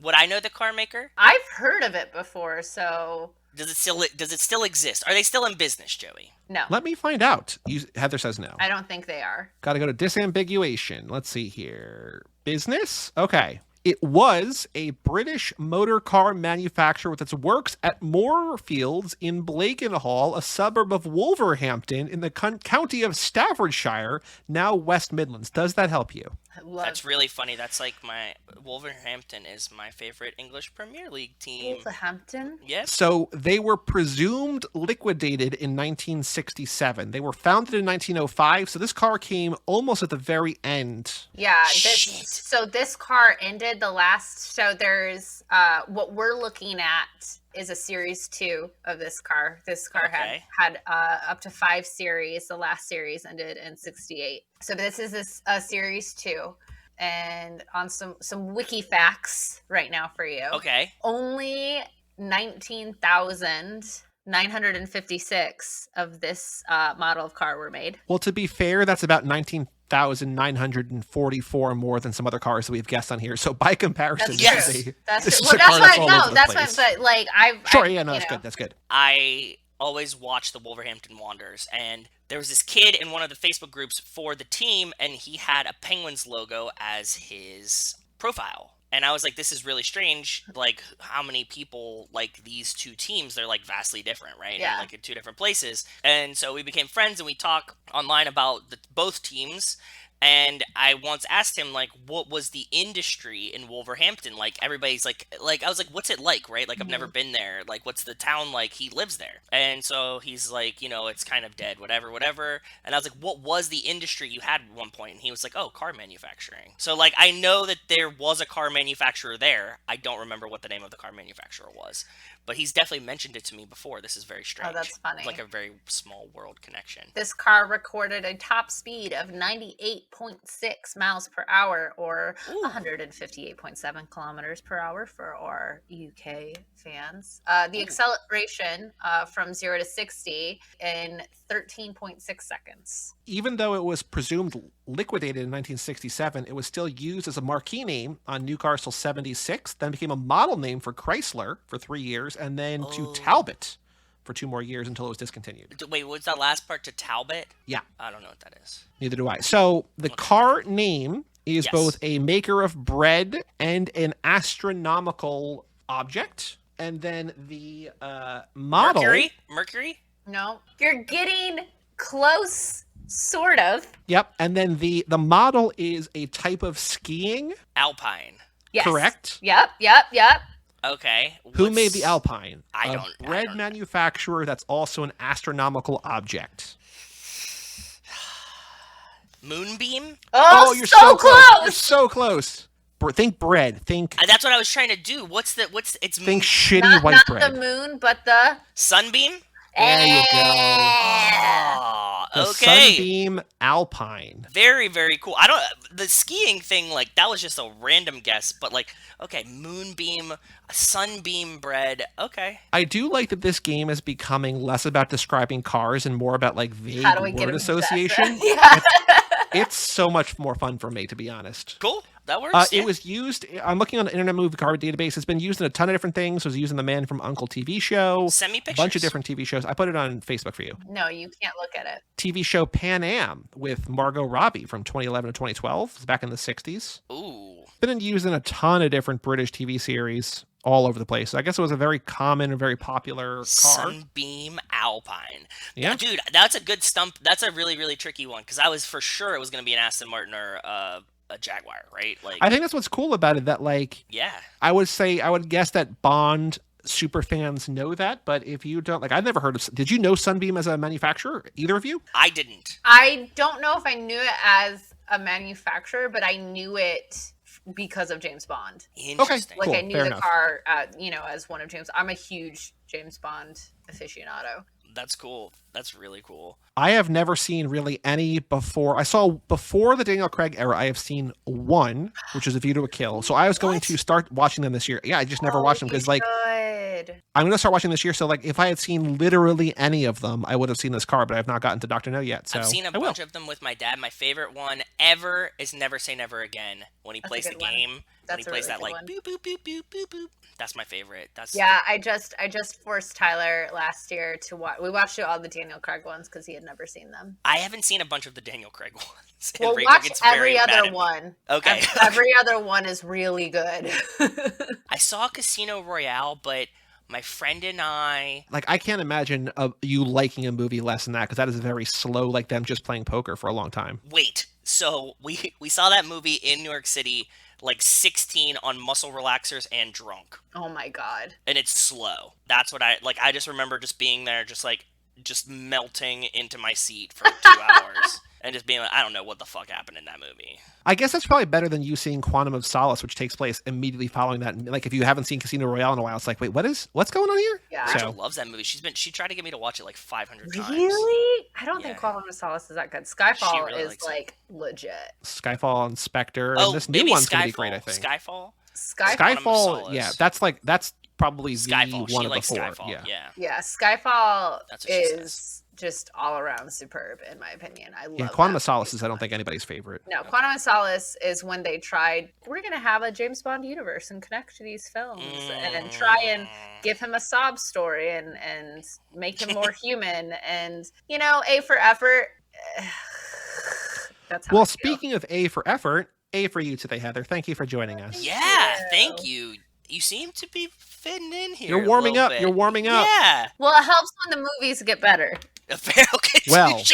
Would I know the car maker? I've heard of it before, so Does it still exist? Are they still in business, Joey? no, Let me find out. Heather says no. I don't think they are. Got to go to disambiguation. Let's see here. Business? Okay. It was a British motor car manufacturer with its works at Moorfields in Blakenhall, a suburb of Wolverhampton in the county of Staffordshire, now West Midlands. Does that help you? I love That's really funny. That's like my Wolverhampton is my favorite English Premier League team. Wolverhampton. Yes. So they were presumed liquidated in 1967. They were founded in 1905, so this car came almost at the very end. Yeah, Shit. so this car ended the last. So there's what we're looking at is a series 2 of this car. This car Okay. had up to 5 series. The last series ended in 68. So this is a series 2, and on some wiki facts right now for you. Okay. Only 19,956 of this model of car were made. Well, to be fair, that's about 19,944 more than some other cars that we've guessed on here. So by comparison, That's Yes. true. this That's is well, a that's car why. all No, over the that's why. place. But like Sure, I, yeah, no, you that's know. good. That's good. I always watch the Wolverhampton Wanderers, and there was this kid in one of the Facebook groups for the team, and he had a Penguins logo as his profile. And I was like, this is really strange. Like, how many people like these two teams? They're like vastly different, right? Yeah. And like in two different places. And so we became friends, and we talk online about both teams. And I once asked him, like, what was the industry in Wolverhampton? Like, everybody's like, I was like, what's it like, right? Like, I've never been there. Like, what's the town like? He lives there. And so he's like, it's kind of dead, whatever. And I was like, what was the industry you had at one point? And he was like, oh, car manufacturing. So, like, I know that there was a car manufacturer there. I don't remember what the name of the car manufacturer was. But he's definitely mentioned it to me before. This is very strange. that's funny. Like a very small world connection. This car recorded a top speed of 98.6 miles per hour, or Ooh. 158.7 kilometers per hour for our UK fans. The acceleration from 0 to 60 in 13.6 seconds. Even though it was presumed liquidated in 1967, it was still used as a marquee name on new cars till 76, then became a model name for Chrysler for 3 years, and then to Oh. Talbot for 2 more years until it was discontinued. Wait, what's that last part to Talbot? Yeah. I don't know what that is. Neither do I. So the car name is Yes. both a maker of bread and an astronomical object. And then the model. Mercury? No, you're getting close, sort of. Yep. And then the model is a type of skiing. Alpine. Yes. Correct. Yep. Okay. Who made what's- the Alpine? I A don't- I bread don't- manufacturer that's also an astronomical object. Moonbeam? Oh, you're so close. You're so close. Think bread. Think That's what I was trying to do. It's think shitty Not, white not bread. the moon, but the Sunbeam? There you go. Oh, The okay. Sunbeam Alpine. Very, very cool. The skiing thing, like, that was just a random guess, but, like, okay, moonbeam, sunbeam bread, okay. I do like that this game is becoming less about describing cars and more about like vague how do we get word him association. Yeah. It's so much more fun for me, to be honest. Cool. That works. It was used. I'm looking on the Internet Movie Card Database. It's been used in a ton of different things. It was used in the Man from Uncle TV show. Send me A pictures. bunch of different TV shows. I put it on Facebook for you. No, you can't look at it. TV show Pan Am with Margot Robbie from 2011 to 2012. It's back in the 60s. Ooh. Been used in a ton of different British TV series all over the place. So I guess it was a very common and very popular car. Sunbeam Alpine. Yeah. Dude, that's a good stump. That's a really, really tricky one, because I was for sure it was going to be an Aston Martin or a Jaguar, right? Like, I think that's what's cool about it. That like, yeah. I would guess that Bond super fans know that, but if you don't, like, I've never heard of. Did you know Sunbeam as a manufacturer? Either of you? I didn't. I don't know if I knew it as a manufacturer, but I knew it because of James Bond. Interesting. Like Cool, I knew fair the enough. car, as one of James. I'm a huge James Bond aficionado. That's cool. That's really cool. I have never seen really any before. I saw before the Daniel Craig era. I have seen one, which is A View to a Kill. So I was going to start watching them this year. Yeah, I just never watched them because like Good. I'm going to start watching this year. So like if I had seen literally any of them, I would have seen this car, but I have not gotten to Dr. No yet. So I've seen a I will. bunch of them with my dad. My favorite one ever is Never Say Never Again. When he That's a plays the good one. game, when That's he a plays really that like good boop boop boop boop boop boop. That's my favorite. That's Yeah, I just forced Tyler last year to watch. We watched all the Daniel Craig ones because he had never seen them. I haven't seen a bunch of the Daniel Craig ones. and Well, Rachel watch gets very every mad at other me. one. Okay. Every other one is really good. I saw Casino Royale, but my friend and I. Like I can't imagine you liking a movie less than that because that is very slow, like them just playing poker for a long time. Wait. So we saw that movie in New York City, like 16 on muscle relaxers and drunk, Oh my god. and it's slow. That's what I like. I just remember just being there, just melting into my seat for 2 hours. And just being like, I don't know what the fuck happened in that movie. I guess that's probably better than you seeing Quantum of Solace, which takes place immediately following that. Like if you haven't seen Casino Royale in a while, it's like, wait, what's going on here? Yeah. So- Rachel loves that movie. She tried to get me to watch it like 500 times. Really? I don't think Yeah. Quantum of Solace is that good. Skyfall really is likes it. like legit. Skyfall and Spectre, Oh, and this new maybe one's Skyfall. gonna be great, I think. Skyfall. Skyfall. Quantum of Solace. Yeah, that's probably the Skyfall. one She of likes the four. Skyfall. Yeah. Yeah, Skyfall That's what she is just all around superb in my opinion. I love. Yeah, Quantum that of Solace movie is so I don't much. think anybody's favorite. No, Quantum of Solace is when they tried, we're going to have a James Bond universe and connect to these films and try and give him a sob story and make him more human. And, A for effort. That's how Well, I feel. speaking of A for effort, A for you today, Heather. Thank you for joining us. Yeah. you. Thank you. You seem to be fitting in here. You're a warming little up. bit. You're warming up. Yeah. Well, it helps when the movies get better. Okay. Well. touche,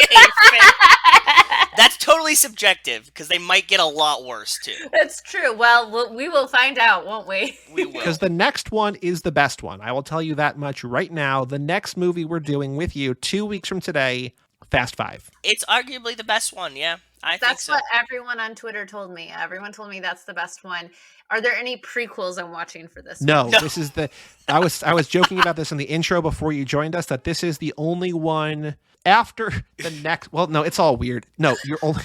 that's totally subjective because they might get a lot worse too. It's true. Well, we will find out, won't we? We will. Because the next one is the best one. I will tell you that much right now. The next movie we're doing with you 2 weeks from today, Fast Five. It's arguably the best one. Yeah, I think That's so. what everyone on Twitter told me. Everyone told me that's the best one. Are there any prequels I'm watching for this? No, one? this is the. I was joking about this in the intro before you joined us that this is the only one after the next. Well, no, it's all weird. No, you're only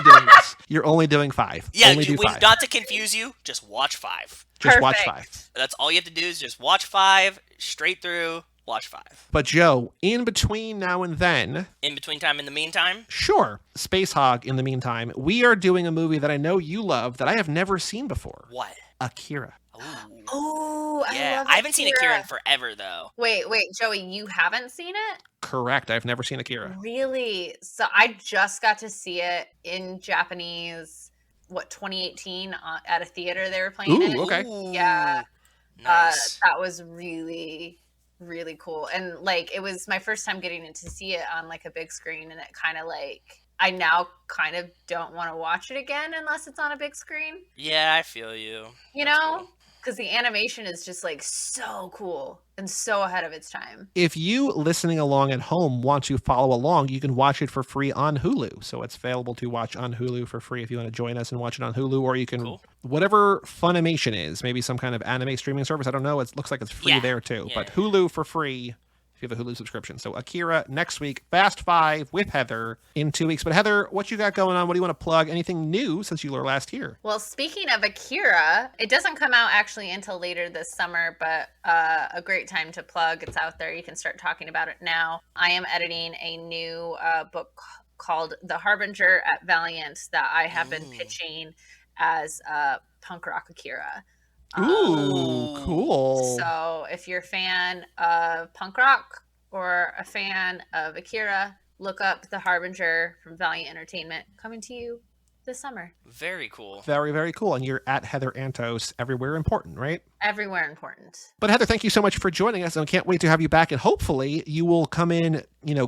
doing this. You're only doing five. Yeah, only do five. not to confuse you, just watch 5. Just watch Perfect. 5. That's all you have to do is just watch 5 straight through. Watch 5. But Joe, in between now and then, In between time, in the meantime, sure, Space Hog. In the meantime, we are doing a movie that I know you love that I have never seen before. what? Akira. Ooh. Oh, Yeah, love I haven't seen Akira in Akira. forever though. Wait, Joey, you haven't seen it? Correct. I've never seen Akira. Really? So I just got to see it in Japanese, 2018 at a theater they were playing it. Ooh, okay. Ooh, Yeah. Nice. That was really, really cool. And like, it was my first time getting to see it on like a big screen, and it kind of like I now kind of don't want to watch it again unless it's on a big screen. Yeah, I feel you. You That's know? cool. Because the animation is just like so cool and so ahead of its time. If you listening along at home want to follow along, you can watch it for free on Hulu. So it's available to watch on Hulu for free if you want to join us and watch it on Hulu, or you can Cool. whatever Funimation is, maybe some kind of anime streaming service. I don't know. It looks like it's free Yeah. there too, Yeah, but yeah. Hulu for free if you have a Hulu subscription. So Akira next week, Fast 5 with Heather in 2 weeks. But Heather, what you got going on? What do you want to plug? Anything new since you were last here? Well, speaking of Akira, it doesn't come out actually until later this summer, but a great time to plug. It's out there. You can start talking about it now. I am editing a new book called The Harbinger at Valiant that I have been pitching as punk rock Akira. Ooh, cool. So if you're a fan of punk rock or a fan of Akira, look up The Harbinger from Valiant Entertainment, coming to you this summer. Very cool. Very, very cool. And you're at Heather Antos everywhere important, right? Everywhere important. But Heather, thank you so much for joining us. And I can't wait to have you back. And hopefully you will come in,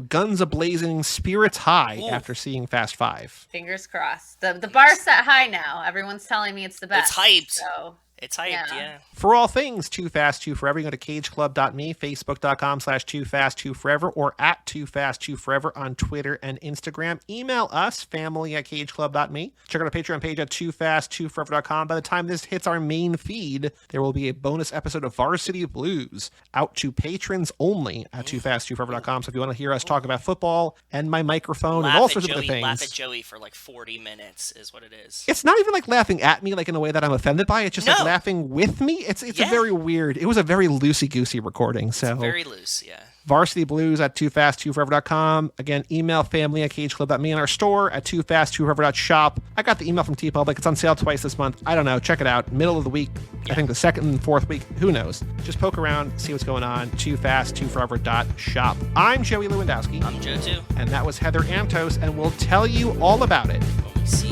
guns a-blazing, spirits high Ooh. after seeing Fast 5. Fingers crossed. The bar's set high now. Everyone's telling me it's the best. It's hyped. So It's hyped, yeah. For all things Too Fast, Too Forever, you go to cageclub.me, facebook.com/TooFastTooForever, or at TooFastTooForever on Twitter and Instagram. Email us, family@cageclub.me. Check out our Patreon page at TooFastTooForever.com. By the time this hits our main feed, there will be a bonus episode of Varsity Blues out to patrons only at TooFastTooForever.com. So if you want to hear us talk about football and my microphone and all sorts of other things. Laugh at Joey for like 40 minutes is what it is. It's not even like laughing at me, like in a way that I'm offended by. It's just like No. laughing with me. It's Yeah. a very weird. It was a very loosey goosey recording. So Very loose, yeah. Varsity Blues at TooFastTooForever.com. Again, email family@cageclub.me, and our store at TooFastTooForever.shop. I got the email from TeePublic. It's on sale twice this month. I don't know. Check it out. Middle of the week. I think the second and fourth week. Who knows? Just poke around, see what's going on. TooFastTooForever.shop. I'm Joey Lewandowski, I'm Joe too. and that was Heather Antos, and we'll tell you all about it When we see